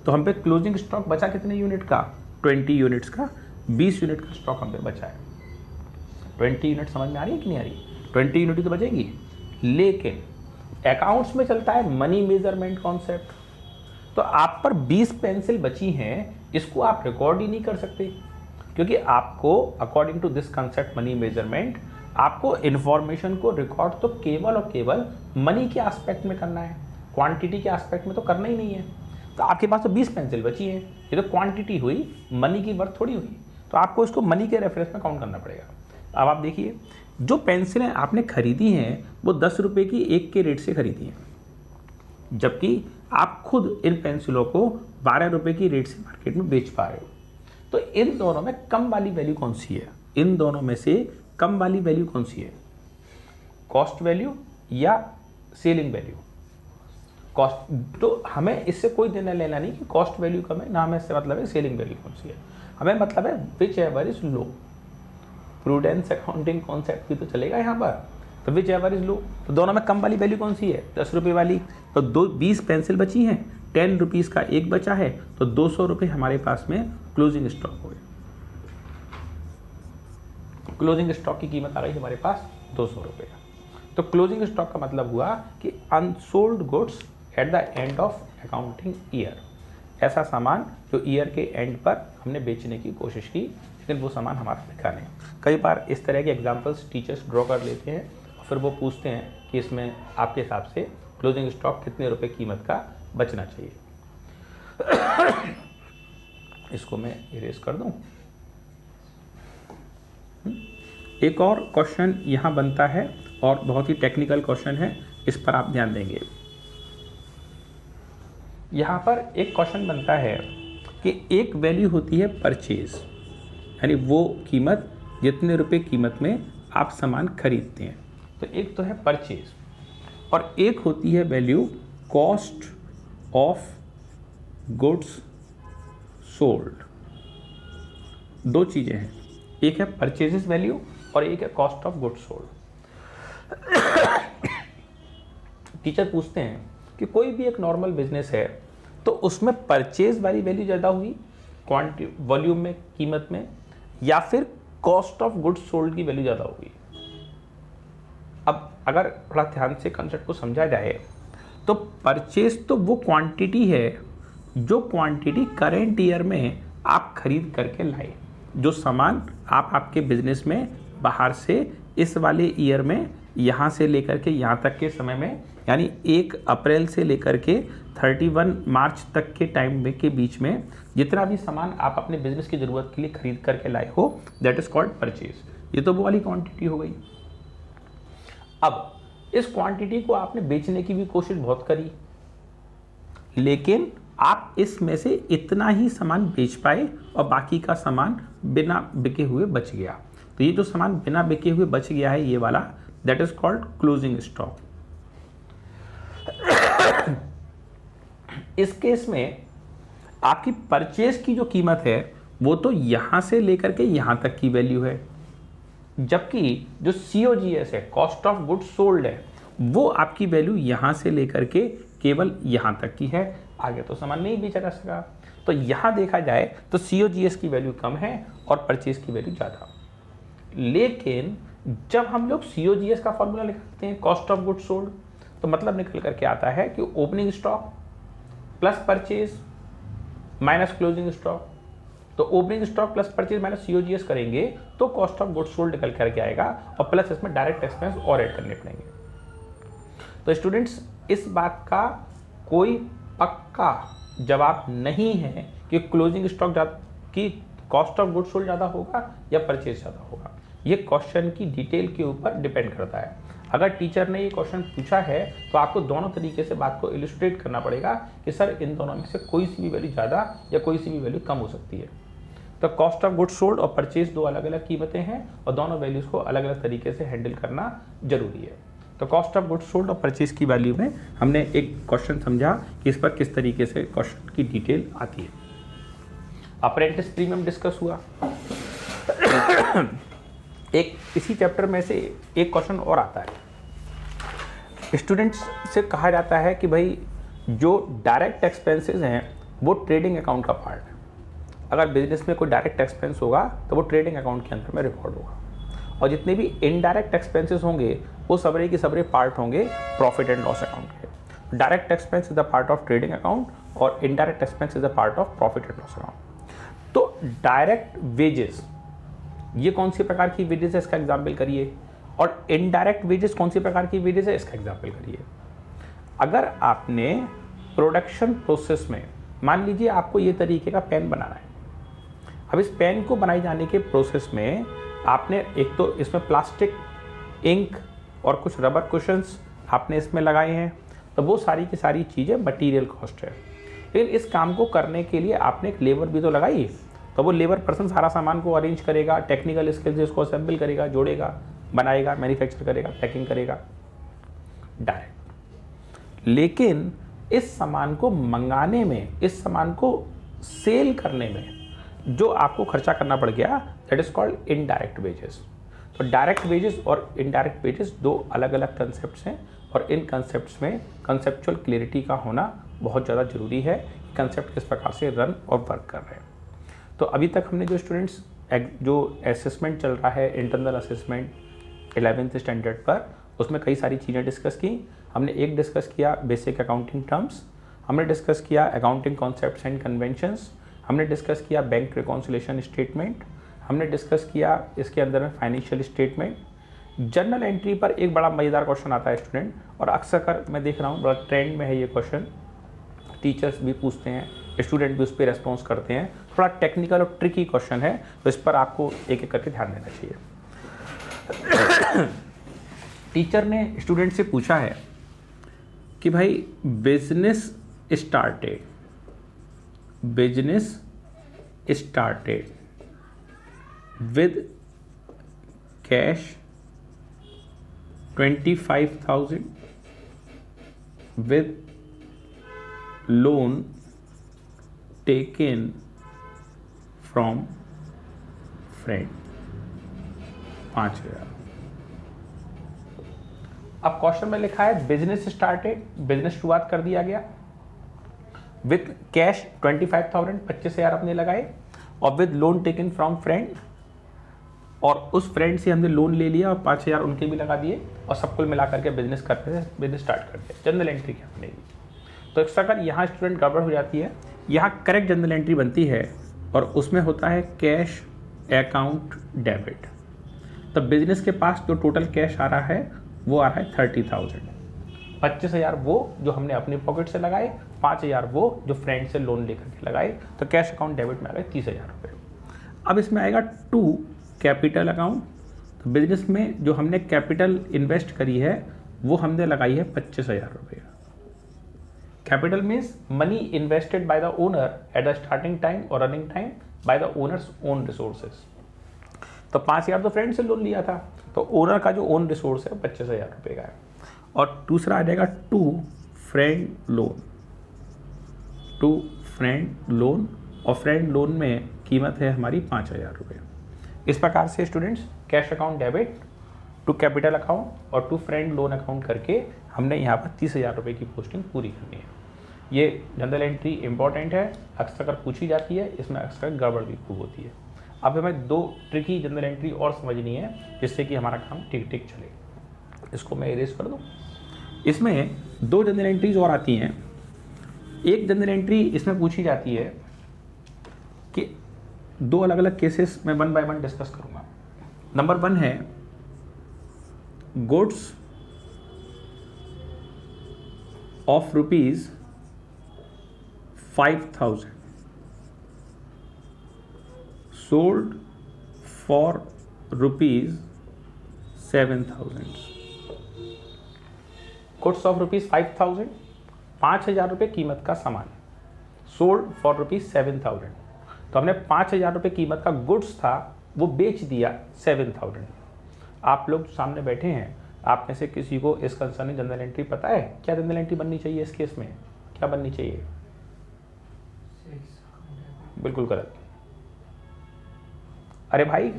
तो हम पे क्लोजिंग स्टॉक बचा कितने यूनिट का 20 यूनिट्स का, 20 यूनिट का स्टॉक हम पे बचा है। 20 यूनिट समझ में आ रही है कि नहीं आ रही, 20 यूनिट तो बचेगी। लेकिन अकाउंट्स में चलता है मनी मेजरमेंट कॉन्सेप्ट। तो आप पर 20 पेंसिल बची हैं, इसको आप रिकॉर्ड ही नहीं कर सकते, क्योंकि आपको according to this concept money measurement आपको इन्फॉर्मेशन को रिकॉर्ड तो केवल और केवल मनी के एस्पेक्ट में करना है, क्वांटिटी के एस्पेक्ट में तो करना ही नहीं है। तो आपके पास तो 20 पेंसिल बची है, ये तो क्वांटिटी हुई, मनी की वर्थ थोड़ी हुई। तो आपको इसको मनी के रेफरेंस में काउंट करना पड़ेगा। अब आप देखिए, जो पेंसिलें आपने खरीदी हैं वो 10 रुपये की एक के रेट से खरीदी हैं, जबकि आप खुद इन पेंसिलों को 12 रुपये की रेट से मार्केट में बेच पा रहे हो। तो इन दोनों में कम वाली वैल्यू कौन सी है, इन दोनों में से कम वाली वैल्यू कौन सी है, कॉस्ट वैल्यू या सेलिंग वैल्यू। कॉस्ट, तो हमें इससे कोई देना लेना नहीं कि कॉस्ट वैल्यू कम है, ना हमें इससे मतलब है सेलिंग वैल्यू कौन सी है। हमें मतलब है which ever is low. Prudence accounting concept भी तो चलेगा यहाँ पर। तो विच एवर इज लो, तो दोनों में कम वाली वैल्यू कौन सी है 10 रुपये वाली। तो 20 पेंसिल बची हैं, 10 रुपीज़ का एक बचा है, तो 200 रुपये हमारे पास में क्लोजिंग स्टॉक हो गए। क्लोजिंग स्टॉक की कीमत आ गई हमारे पास 200 रुपये। तो क्लोजिंग स्टॉक का मतलब हुआ कि unsold goods at the end of accounting year, ऐसा सामान जो ईयर के एंड पर हमने बेचने की कोशिश की, लेकिन वो सामान हमारा बिका नहीं। कई बार इस तरह के एग्जांपल्स टीचर्स ड्रॉ कर लेते हैं और फिर वो पूछते हैं कि इसमें आपके हिसाब से क्लोजिंग स्टॉक कितने रुपए कीमत का बचना चाहिए। इसको मैं इरेज कर दूं। एक और क्वेश्चन यहाँ बनता है और बहुत ही टेक्निकल क्वेश्चन है, इस पर आप ध्यान देंगे। यहाँ पर एक क्वेश्चन बनता है कि एक वैल्यू होती है परचेज, यानी वो कीमत जितने रुपए कीमत में आप सामान खरीदते हैं, तो एक तो है परचेज, और एक होती है value cost of goods sold. दो चीज़ें हैं, एक है परचेजेस वैल्यू और एक है cost of goods sold. Teacher पूछते हैं कि कोई भी एक नॉर्मल बिजनेस है तो उसमें परचेज वाली वैल्यू ज़्यादा हुई क्वांटिटी वॉल्यूम में, कीमत में, या फिर कॉस्ट ऑफ गुड्स सोल्ड की वैल्यू ज़्यादा होगी। अब अगर थोड़ा ध्यान से कंसेप्ट को समझा जाए तो परचेज तो वो क्वांटिटी है जो क्वांटिटी करेंट ईयर में आप खरीद करके लाए। जो सामान आप आपके बिजनेस में बाहर से इस वाले ईयर में यहाँ से लेकर के यहाँ तक के समय में, यानी 1 अप्रैल से लेकर के 31 मार्च तक के टाइम में के बीच में जितना भी सामान आप अपने बिजनेस की ज़रूरत के लिए खरीद करके लाए हो, दैट इज़ कॉल्ड परचेज। ये तो वो वाली क्वांटिटी हो गई। अब इस क्वांटिटी को आपने बेचने की भी कोशिश बहुत करी, लेकिन आप इसमें से इतना ही सामान बेच पाए और बाकी का सामान बिना बिके हुए बच गया। तो ये जो सामान बिना बिके हुए बच गया है, ये वाला, that is called closing stock. इस केस में आपकी परचेज की जो कीमत है वो तो यहां से लेकर के यहां तक की वैल्यू है, जबकि जो COGS है, कॉस्ट ऑफ गुड्स सोल्ड है, वो आपकी वैल्यू यहां से लेकर के केवल यहां तक की है, आगे तो सामान नहीं बेचा जा सका। तो यहां देखा जाए तो COGS की वैल्यू कम है और परचेज की वैल्यू ज़्यादा। लेकिन जब हम लोग COGS का फॉर्मूला लिखते हैं, कॉस्ट ऑफ गुड्स सोल्ड, तो मतलब निकल करके आता है कि opening stock plus purchase minus closing stock. तो opening stock plus purchase minus COGS करेंगे तो कॉस्ट ऑफ गुड्स सोल्ड निकल करके आएगा, और प्लस इसमें डायरेक्ट एक्सपेंस और ऐड करने पड़ेंगे। तो स्टूडेंट्स, इस बात का कोई पक्का जवाब नहीं है कि क्लोजिंग स्टॉक की कॉस्ट ऑफ गुड्स सोल्ड ज़्यादा होगा या परचेज ज़्यादा होगा। ये क्वेश्चन की डिटेल के ऊपर डिपेंड करता है। अगर टीचर ने ये क्वेश्चन पूछा है तो आपको दोनों तरीके से बात को इलस्ट्रेट करना पड़ेगा कि सर इन दोनों में से कोई सी भी वैल्यू ज़्यादा या कोई सी भी वैल्यू कम हो सकती है। तो कॉस्ट ऑफ गुड्स सोल्ड और परचेज दो अलग अलग कीमतें हैं और दोनों वैल्यूज़ को अलग अलग तरीके से हैंडल करना जरूरी है। तो कॉस्ट ऑफ गुड्स सोल्ड और परचेज की वैल्यू में हमने एक क्वेश्चन समझा कि इस पर किस तरीके से क्वेश्चन की डिटेल आती है। अप्रेंटिस प्रीमियम डिस्कस हुआ। एक इसी चैप्टर में से एक क्वेश्चन और आता है। स्टूडेंट्स से कहा जाता है कि भाई जो डायरेक्ट एक्सपेंसेस हैं वो ट्रेडिंग अकाउंट का पार्ट है। अगर बिजनेस में कोई डायरेक्ट एक्सपेंस होगा तो वो ट्रेडिंग अकाउंट के अंदर में रिकॉर्ड होगा, और जितने भी इनडायरेक्ट एक्सपेंसेस होंगे वो सबरे की सबरे पार्ट होंगे प्रॉफिट एंड लॉस अकाउंट के। Direct expense is the part of trading account और indirect expense is the part of profit and loss account. तो डायरेक्ट वेजेस, ये कौन सी प्रकार की वेजेस है, इसका एग्जाम्पल करिए, और इनडायरेक्ट वेजेस कौन सी प्रकार की वेजेस है, इसका एग्जाम्पल करिए। अगर आपने प्रोडक्शन प्रोसेस में, मान लीजिए आपको ये तरीके का पेन बनाना है, अब इस पेन को बनाए जाने के प्रोसेस में आपने एक तो इसमें प्लास्टिक, इंक और कुछ रबर कुशन्स आपने इसमें लगाए हैं, तो वो सारी की सारी चीज़ें मटेरियल कॉस्ट है। लेकिन इस काम को करने के लिए आपने एक लेबर भी तो लगाई, तो वो लेबर पर्सन सारा सामान को अरेंज करेगा, टेक्निकल स्किल से उसको असेंबल करेगा, जोड़ेगा, बनाएगा, मैन्युफैक्चर करेगा, पैकिंग करेगा, डायरेक्ट। लेकिन इस सामान को मंगाने में, इस सामान को सेल करने में जो आपको खर्चा करना पड़ गया, that is called indirect wages. तो डायरेक्ट वेजेस और इनडायरेक्ट वेजेस दो अलग अलग कंसेप्ट्स हैं, और इन कंसेप्ट्स में कंसेप्चुअल क्लियरिटी का होना बहुत ज़्यादा जरूरी है कि कंसेप्ट किस प्रकार से रन और वर्क कर रहे हैं। तो अभी तक हमने जो स्टूडेंट्स जो असेसमेंट चल रहा है, इंटरनल असेसमेंट 11th स्टैंडर्ड पर, उसमें कई सारी चीज़ें डिस्कस की। हमने एक डिस्कस किया बेसिक अकाउंटिंग टर्म्स, हमने डिस्कस किया अकाउंटिंग कॉन्सेप्ट्स एंड कन्वेंशंस, हमने डिस्कस किया बैंक रिकॉन्सिलेशन स्टेटमेंट, हमने डिस्कस किया इसके अंदर में फाइनेंशियल स्टेटमेंट। जर्नल एंट्री पर एक बड़ा मज़ेदार क्वेश्चन आता है स्टूडेंट, और अक्सर कर मैं देख रहा हूँ बड़ा ट्रेंड में है ये क्वेश्चन, टीचर्स भी पूछते हैं, स्टूडेंट भी उस पर रेस्पॉन्स करते हैं। थोड़ा टेक्निकल और ट्रिकी क्वेश्चन है, तो इस पर आपको एक एक करके ध्यान देना चाहिए। टीचर ने स्टूडेंट से पूछा है कि भाई business started with cash 25,000 with loan taken from friend 5,000। अब क्वेश्चन में लिखा है बिजनेस स्टार्टेड, बिजनेस शुरुआत कर दिया गया, विथ कैश 25,000 25,000 अपने लगाए, और with loan taken from friend, और उस फ्रेंड से हमने लोन ले लिया और 5,000 उनके भी लगा दिए, और सब कुल मिला करके बिजनेस करते थे, बिजनेस स्टार्ट कर दिया। जनरल एंट्री क्या बनेगी? तो एक्स्ट्रा कर यहाँ स्टूडेंट गड़बड़ हो जाती है। यहाँ करेक्ट जनरल एंट्री बनती है और उसमें होता है कैश अकाउंट डेबिट। तो बिजनेस के पास जो टोटल कैश आ रहा है वो आ रहा है 30,000। 25,000 वो जो हमने अपनी पॉकेट से लगाए, 5,000 वो जो फ्रेंड से लोन लेकर के लगाए, तो कैश अकाउंट डेबिट में आ गए 30,000 रुपये। अब इसमें आएगा टू कैपिटल अकाउंट, तो बिजनेस में जो हमने कैपिटल इन्वेस्ट करी है वो हमने लगाई है 25,000 रुपये। Capital means money invested by the owner at the starting time और running time by the owner's own resources. तो 5,000 तो फ्रेंड से लोन लिया था, तो ओनर का जो ओन रिसोर्स है 25,000 रुपये का है। और दूसरा आ जाएगा to friend loan. To friend loan, और फ्रेंड लोन में कीमत है हमारी 5,000 रुपये। इस प्रकार से students cash account debit to capital account और टू फ्रेंड लोन अकाउंट करके हमने यहाँ पर 30,000 रुपये की पोस्टिंग पूरी करनी है। ये जनरल एंट्री इंपॉर्टेंट है, अक्सर अगर पूछी जाती है, इसमें अक्सर गड़बड़ भी खूब होती है। अब हमें 2 ट्रिकी जनरल एंट्री और समझनी है जिससे कि हमारा काम ठीक ठीक चले। इसको मैं इरेज कर दूँ। इसमें 2 जनरल एंट्रीज और आती हैं। एक जनरल एंट्री इसमें पूछी जाती है कि 2 अलग अलग केसेस मैं 1 बाय 1 डिस्कस करूँगा। नंबर 1 है goods of rupees 5,000 sold for rupees 7,000। Goods of rupees 5,000, 5,000 रुपये कीमत का सामान, सोल्ड फॉर रुपीज 7,000। तो हमने 5,000 रुपये कीमत का गुड्स था वो बेच दिया 7,000। आप लोग सामने बैठे हैं, आप में से किसी को इस कंसर्निंग जनरल एंट्री पता है? क्या जनरल एंट्री बननी चाहिए इस केस में? क्या बननी चाहिए? बिल्कुल गलत। अरे भाई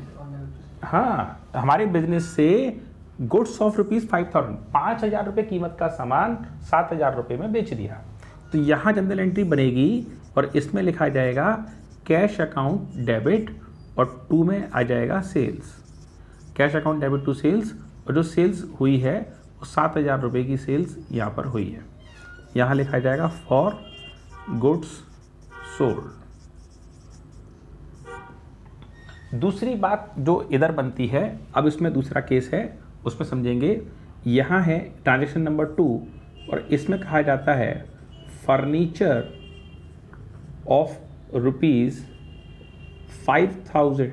हाँ, हमारे बिजनेस से गुड्स ऑफ रुपीज 5,000, 5,000 रुपये कीमत का सामान 7,000 रुपये में बेच दिया। तो यहाँ जनरल एंट्री बनेगी और इसमें लिखा जाएगा कैश अकाउंट डेबिट और 2 में आ जाएगा sales. Cash account debit to sales, और जो सेल्स हुई है वो 7,000 रुपये की सेल्स यहाँ पर हुई है। यहाँ लिखा जाएगा फॉर गुड्स सोल्ड। दूसरी बात जो इधर बनती है, अब इसमें दूसरा केस है उसमें समझेंगे। यहाँ है ट्रांजेक्शन नंबर 2 और इसमें कहा जाता है furniture of rupees 5,000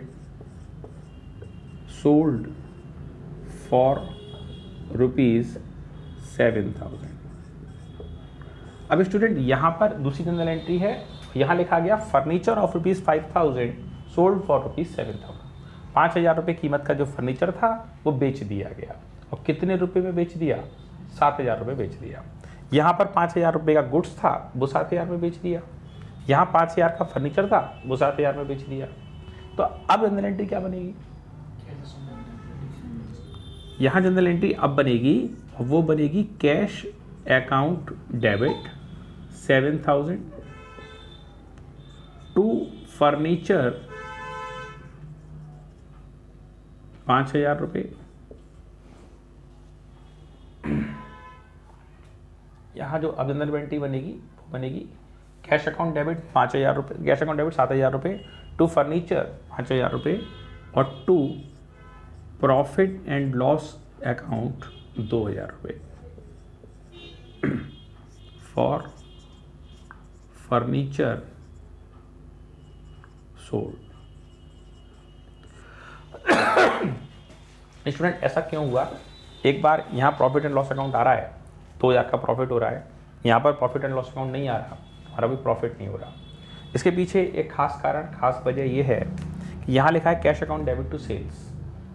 sold for rupees 7,000। अब स्टूडेंट यहाँ पर दूसरी जनरल एंट्री है, यहाँ लिखा गया furniture of rupees 5,000 sold for rupees 7,000। 5,000 रुपये कीमत का जो फर्नीचर था वो बेच दिया गया, और कितने रुपए में बेच दिया? 7,000 रुपये बेच दिया। यहाँ पर 5,000 रुपये का गुड्स था वो 7,000 में बेच दिया, यहाँ 5,000 का फर्नीचर था वो 7,000 में बेच दिया। तो अब जनरल एंट्री क्या बनेगी? यहाँ जनरल एंट्री अब बनेगी, वो बनेगी cash account debit 7,000 to furniture 5,000 रुपये। यहाँ जो अब जनरल एंट्री बनेगी वो बनेगी कैश अकाउंट डेबिट 5,000 रुपये, कैश अकाउंट डेबिट 7,000 रुपये टू फर्नीचर 5,000 रुपये और to profit and loss account 2,000 रुपये फॉर फर्नीचर सोल्ड। स्टूडेंट ऐसा क्यों हुआ? एक बार यहाँ प्रॉफिट एंड लॉस अकाउंट आ रहा है, 2,000 का प्रॉफिट हो रहा है, यहाँ पर प्रॉफिट एंड लॉस अकाउंट नहीं आ रहा, हमारा भी प्रॉफिट नहीं हो रहा। इसके पीछे एक खास कारण, खास वजह यह है कि यहाँ लिखा है cash account debit to sales.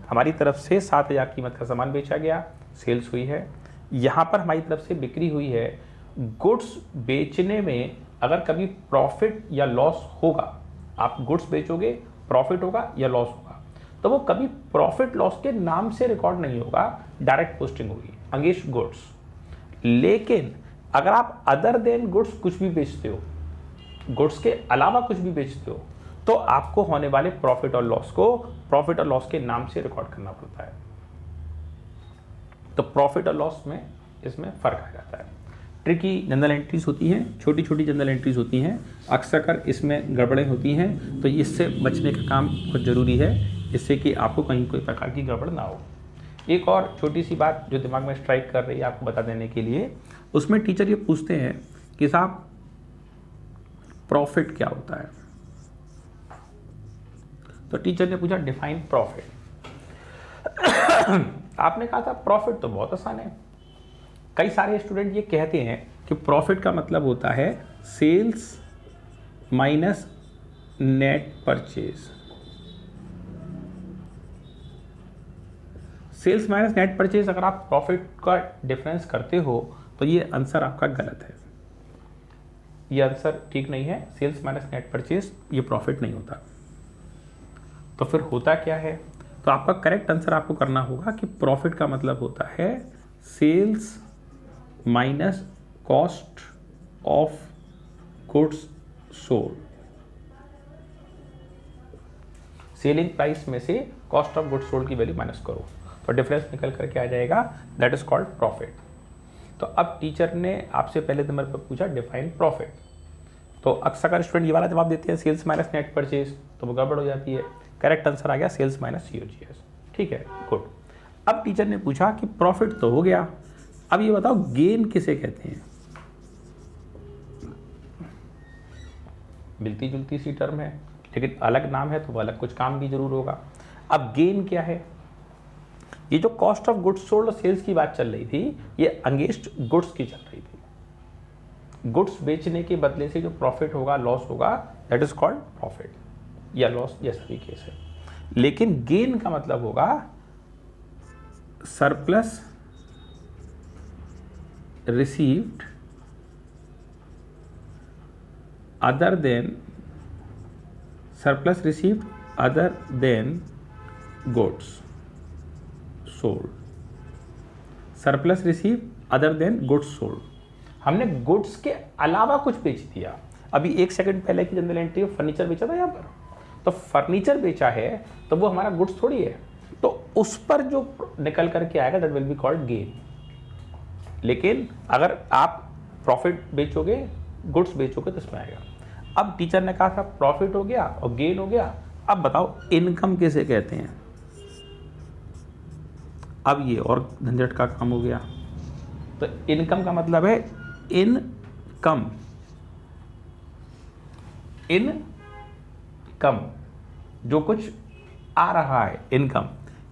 हमारी तरफ से 7,000 कीमत का सामान बेचा गया, सेल्स हुई है। यहाँ पर हमारी तरफ से बिक्री हुई है। गुड्स बेचने में अगर कभी प्रॉफिट या लॉस होगा, आप गुड्स बेचोगे, प्रॉफिट होगा या लॉस होगा, तो वो कभी प्रॉफिट लॉस के नाम से रिकॉर्ड नहीं होगा, डायरेक्ट पोस्टिंग होगी अगेंस्ट गुड्स। लेकिन अगर आप अदर देन गुड्स कुछ भी बेचते हो, गुड्स के अलावा कुछ भी बेचते हो, तो आपको होने वाले प्रॉफिट और लॉस को प्रॉफिट और लॉस के नाम से रिकॉर्ड करना पड़ता है। तो प्रॉफिट और लॉस में इसमें फर्क आ जाता है। ट्रिकी जनरल एंट्रीज होती हैं, छोटी छोटी जनरल एंट्रीज होती हैं, अक्सर कर इसमें गड़बड़ें होती हैं, तो इससे बचने का काम बहुत ज़रूरी है, इससे कि आपको कहीं कोई प्रकार की गड़बड़ ना हो। एक और छोटी सी बात जो दिमाग में स्ट्राइक कर रही है आपको बता देने के लिए, उसमें टीचर ये पूछते हैं कि साहब प्रॉफिट क्या होता है? तो टीचर ने पूछा डिफाइन प्रॉफिट। आपने कहा था प्रॉफिट तो बहुत आसान है। कई सारे स्टूडेंट ये कहते हैं कि प्रॉफिट का मतलब होता है sales minus net purchase. Sales minus net purchase अगर आप प्रॉफिट का डिफरेंस करते हो तो ये आंसर आपका गलत है, ये आंसर ठीक नहीं है। सेल्स माइनस नेट परचेज ये प्रॉफिट नहीं होता। तो फिर होता क्या है? तो आपका करेक्ट आंसर आपको करना होगा कि प्रॉफिट का मतलब होता है sales minus cost of goods sold. Selling price में से कॉस्ट ऑफ गुड्स सोल्ड की वैल्यू माइनस करो तो डिफरेंस निकल करके आ जाएगा, दैट इज कॉल्ड प्रॉफिट। तो अब टीचर ने आपसे पहले नंबर पर पूछा डिफाइन प्रॉफिट, तो अक्सर स्टूडेंट ये वाला जवाब देते हैं सेल्स माइनस नेट परचेज, तो वो गड़बड़ हो जाती है। करेक्ट आंसर आ गया सेल्स माइनस COGS। ठीक है, गुड। अब टीचर ने पूछा कि प्रॉफिट तो हो गया, अब ये बताओ गेन किसे कहते हैं? मिलती जुलती सी टर्म है लेकिन अलग नाम है तो वो अलग कुछ काम भी जरूर होगा। अब गेन क्या है? ये जो कॉस्ट ऑफ गुड्स सोल्ड और सेल्स की बात चल रही थी ये अगेंस्ट गुड्स की चल रही थी। गुड्स बेचने के बदले से जो प्रॉफिट होगा, लॉस होगा, दैट इज कॉल्ड प्रॉफिट या लॉस, जैसा भी केस है। लेकिन गेन का मतलब होगा surplus received other than goods sold. Surplus receive other than goods sold, हमने गुड्स के अलावा कुछ बेच दिया। अभी 1 सेकंड पहले की जनरल एंट्री फर्नीचर बेचा था यहाँ पर, तो फर्नीचर बेचा है तो वो हमारा गुड्स थोड़ी है, तो उस पर जो निकल करके आएगा that will be called gain. लेकिन अगर आप प्रॉफिट बेचोगे, गुड्स बेचोगे तो इसमें आएगा। अब टीचर ने कहा था प्रॉफिट हो गया और गेन हो गया, अब बताओ इनकम किसे कहते हैं? अब ये और झंझट का काम हो गया। तो इनकम का मतलब है इनकम, इनकम जो कुछ आ रहा है, इनकम।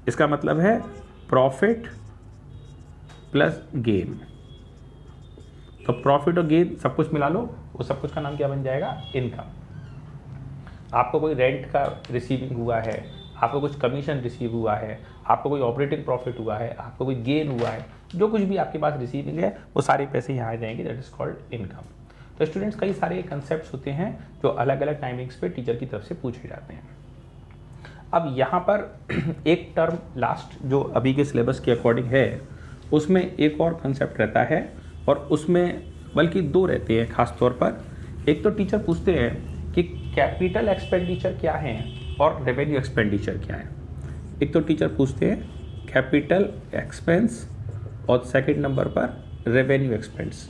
इसका मतलब है प्रॉफिट प्लस गेन। तो प्रॉफिट और गेन सब कुछ मिला लो, वो सब कुछ का नाम क्या बन जाएगा? इनकम। आपको कोई रेंट का रिसीविंग हुआ है, आपको कुछ कमीशन रिसीव हुआ है, आपको कोई ऑपरेटिंग प्रॉफिट हुआ है, आपको कोई गेन हुआ है, जो कुछ भी आपके पास रिसीविंग है वो सारे पैसे यहाँ आ जाएंगे, दैट इज कॉल्ड इनकम। तो स्टूडेंट्स कई सारे कंसेप्ट्स होते हैं जो अलग अलग टाइमिंग्स पे टीचर की तरफ से पूछे जाते हैं। अब यहाँ पर एक टर्म लास्ट जो अभी के सिलेबस के अकॉर्डिंग है उसमें एक और कंसेप्ट रहता है, और उसमें बल्कि 2 रहते हैं खास तौर पर। एक तो टीचर पूछते हैं कि कैपिटल एक्सपेंडिचर क्या है और रेवेन्यू एक्सपेंडिचर क्या है। एक तो टीचर पूछते हैं कैपिटल एक्सपेंस और सेकंड नंबर पर रेवेन्यू एक्सपेंस।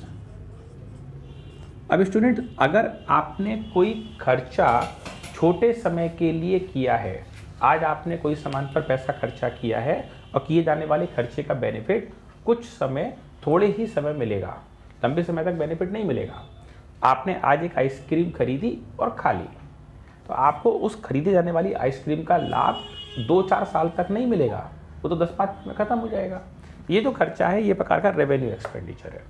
अब स्टूडेंट अगर आपने कोई खर्चा छोटे समय के लिए किया है, आज आपने कोई सामान पर पैसा खर्चा किया है और किए जाने वाले खर्चे का बेनिफिट कुछ समय, थोड़े ही समय मिलेगा, लंबे समय तक बेनिफिट नहीं मिलेगा। आपने आज एक आइसक्रीम खरीदी और खा ली, तो आपको उस खरीदे जाने वाली आइसक्रीम का लाभ 2-4 साल तक नहीं मिलेगा, वो तो 10-5 में खत्म हो जाएगा। ये जो खर्चा है ये प्रकार का रेवेन्यू एक्सपेंडिचर है।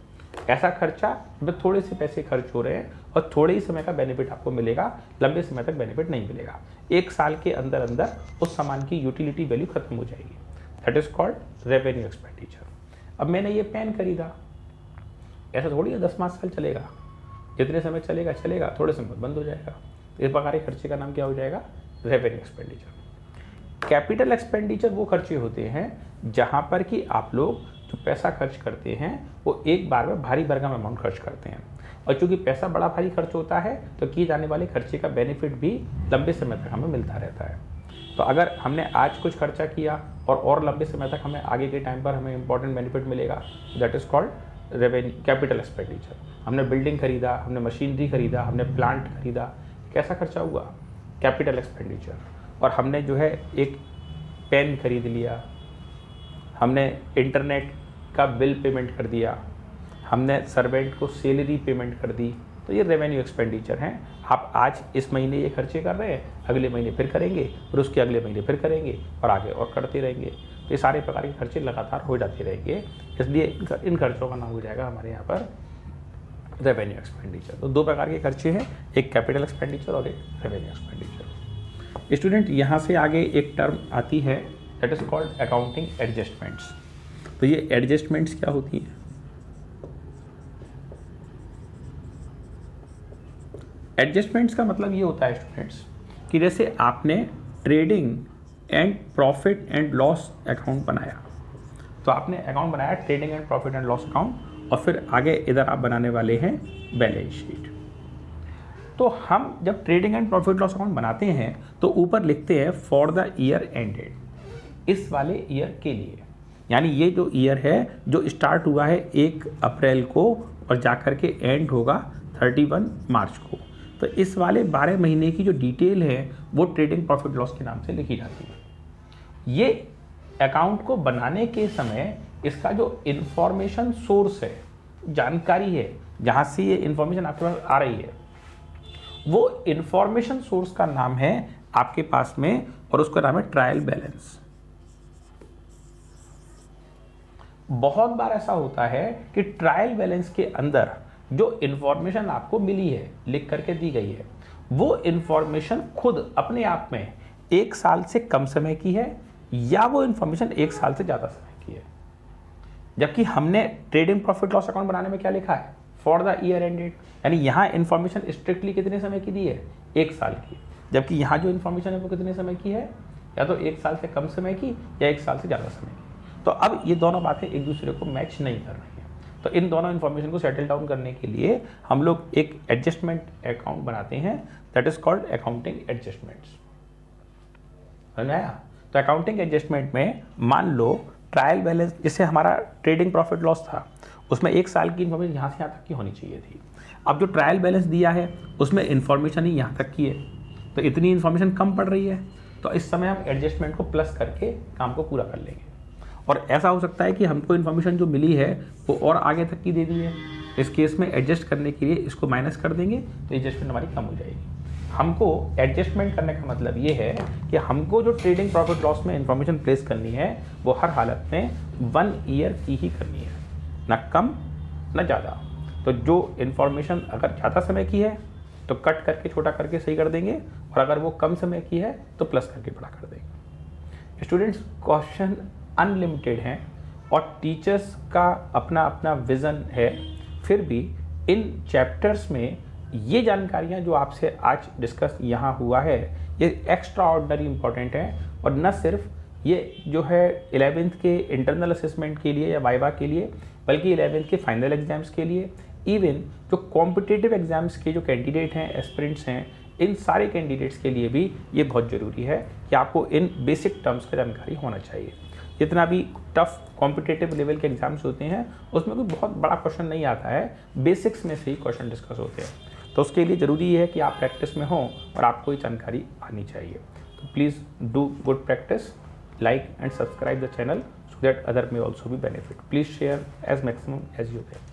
ऐसा खर्चा में थोड़े से पैसे खर्च हो रहे हैं और थोड़े ही समय का बेनिफिट आपको मिलेगा, लंबे समय तक बेनिफिट नहीं मिलेगा। 1 साल के अंदर अंदर उस सामान की यूटिलिटी वैल्यू खत्म हो जाएगी, that is called revenue expenditure. अब मैंने ये पेन खरीदा, ऐसा थोड़ी है 10-5 साल चलेगा, जितने समय चलेगा चलेगा, थोड़े समय बंद हो जाएगा। इस प्रकार के खर्चे का नाम क्या हो जाएगा? Revenue expenditure. कैपिटल एक्सपेंडिचर वो खर्चे होते हैं जहां पर कि आप लोग जो पैसा खर्च करते हैं वो एक बार में भारी भरकम अमाउंट खर्च करते हैं, और चूंकि पैसा बड़ा भारी खर्च होता है तो किए जाने वाले खर्चे का बेनिफिट भी लंबे समय तक हमें मिलता रहता है। तो अगर हमने आज कुछ खर्चा किया और लंबे समय तक हमें आगे के टाइम पर हमें इंपॉर्टेंट बेनिफिट मिलेगा, that is called revenue capital expenditure. हमने बिल्डिंग खरीदा, हमने मशीनरी खरीदा, हमने प्लांट खरीदा, कैसा खर्चा हुआ? Capital expenditure. और हमने जो है एक पेन खरीद लिया, हमने इंटरनेट का बिल पेमेंट कर दिया, हमने सर्वेंट को सैलरी पेमेंट कर दी, तो ये रेवेन्यू एक्सपेंडिचर हैं। आप आज इस महीने ये खर्चे कर रहे हैं, अगले महीने फिर करेंगे, और उसके अगले महीने फिर करेंगे, और आगे और करते रहेंगे। तो ये सारे प्रकार के खर्चे लगातार हो जाते रहेंगे, इसलिए इन खर्चों का नाम हो जाएगा हमारे यहाँ पर रेवेन्यू एक्सपेंडिचर। तो दो प्रकार के खर्चे हैं, एक कैपिटल एक्सपेंडिचर और एक रेवेन्यू एक्सपेंडिचर। स्टूडेंट यहाँ से आगे एक टर्म आती है that is called accounting adjustments. तो ये एडजस्टमेंट्स क्या होती हैं? एडजस्टमेंट्स का मतलब ये होता है स्टूडेंट्स कि जैसे आपने trading and profit and loss account बनाया, तो आपने अकाउंट बनाया trading and profit and loss account, और फिर आगे इधर आप बनाने वाले हैं बैलेंस शीट। तो हम जब trading and profit loss account बनाते हैं तो ऊपर लिखते हैं फॉर द ईयर एंडेड, इस वाले ईयर के लिए, यानी ये जो ईयर है जो स्टार्ट हुआ है 1 अप्रैल को और जाकर के एंड होगा 31 मार्च को। तो इस वाले 12 महीने की जो डिटेल है वो ट्रेडिंग प्रॉफिट लॉस के नाम से लिखी जाती है। ये अकाउंट को बनाने के समय इसका जो इंफॉर्मेशन सोर्स है, जानकारी है, जहाँ से ये इंफॉर्मेशन आपके पास आ रही है, वो इंफॉर्मेशन सोर्स का नाम है आपके पास में, और उसका नाम है ट्रायल बैलेंस। बहुत बार ऐसा होता है कि ट्रायल बैलेंस के अंदर जो इंफॉर्मेशन आपको मिली है, लिख करके दी गई है, वो इंफॉर्मेशन खुद अपने आप में 1 साल से कम समय की है या वो इंफॉर्मेशन 1 साल से ज़्यादा समय की है। जबकि हमने ट्रेडिंग प्रॉफिट लॉस अकाउंट बनाने में क्या लिखा है? फॉर द ईयर एंडेड, यानी यहाँ इंफॉर्मेशन स्ट्रिक्टली कितने समय की दी है? 1 साल की। जबकि यहाँ जो इंफॉर्मेशन है वो कितने समय की है? या तो 1 साल से कम समय की या 1 साल से ज़्यादा समय की। तो अब ये दोनों बातें एक दूसरे को मैच नहीं कर रही हैं। तो इन दोनों इन्फॉर्मेशन को सेटल डाउन करने के लिए हम लोग एक एडजस्टमेंट अकाउंट बनाते हैं that is called accounting adjustments. समझ में आया? तो अकाउंटिंग एडजस्टमेंट में मान लो ट्रायल बैलेंस, जैसे हमारा ट्रेडिंग प्रॉफिट लॉस था, उसमें 1 साल की इन्फॉर्मेशन यहाँ से यहाँ तक की होनी चाहिए थी। अब जो ट्रायल बैलेंस दिया है उसमें इन्फॉर्मेशन ही यहाँ तक की है, तो इतनी इन्फॉर्मेशन कम पड़ रही है, तो इस समय हम एडजस्टमेंट को प्लस करके काम को पूरा कर लेंगे। और ऐसा हो सकता है कि हमको इन्फॉर्मेशन जो मिली है वो और आगे तक की दे दी है, इस केस में एडजस्ट करने के लिए इसको माइनस कर देंगे तो एडजस्टमेंट हमारी कम हो जाएगी। हमको एडजस्टमेंट करने का मतलब ये है कि हमको जो ट्रेडिंग प्रॉफिट लॉस में इन्फॉर्मेशन प्लेस करनी है वो हर हालत में 1 ईयर की ही करनी है, ना कम ना ज़्यादा। तो जो इन्फॉर्मेशन अगर ज़्यादा समय की है तो कट करके छोटा करके सही कर देंगे, और अगर वो कम समय की है तो प्लस करके बड़ा कर देंगे। स्टूडेंट्स, क्वेश्चन अनलिमिटेड हैं और टीचर्स का अपना अपना विज़न है, फिर भी इन चैप्टर्स में ये जानकारियाँ जो आपसे आज डिस्कस यहाँ हुआ है ये एक्स्ट्रा ऑर्डिनरी इंपॉर्टेंट है। और न सिर्फ ये जो है 11th के इंटरनल असेसमेंट के लिए या वाइवा के लिए, बल्कि 11th के फाइनल एग्जाम्स के लिए, इवन जो कॉम्पिटिटिव एग्जाम्स के जो कैंडिडेट हैं, एस्पिरेंट्स हैं, इन सारे कैंडिडेट्स के लिए भी ये बहुत ज़रूरी है कि आपको इन बेसिक टर्म्स का जानकारी होना चाहिए। जितना भी टफ कॉम्पिटिटिव लेवल के एग्जाम्स होते हैं उसमें कोई बहुत बड़ा क्वेश्चन नहीं आता है, बेसिक्स में से ही क्वेश्चन डिस्कस होते हैं। तो उसके लिए ज़रूरी है कि आप प्रैक्टिस में हों और आपको ये जानकारी आनी चाहिए। तो please do good practice, like and subscribe the channel so that other may also be benefit. Please share as maximum as you can.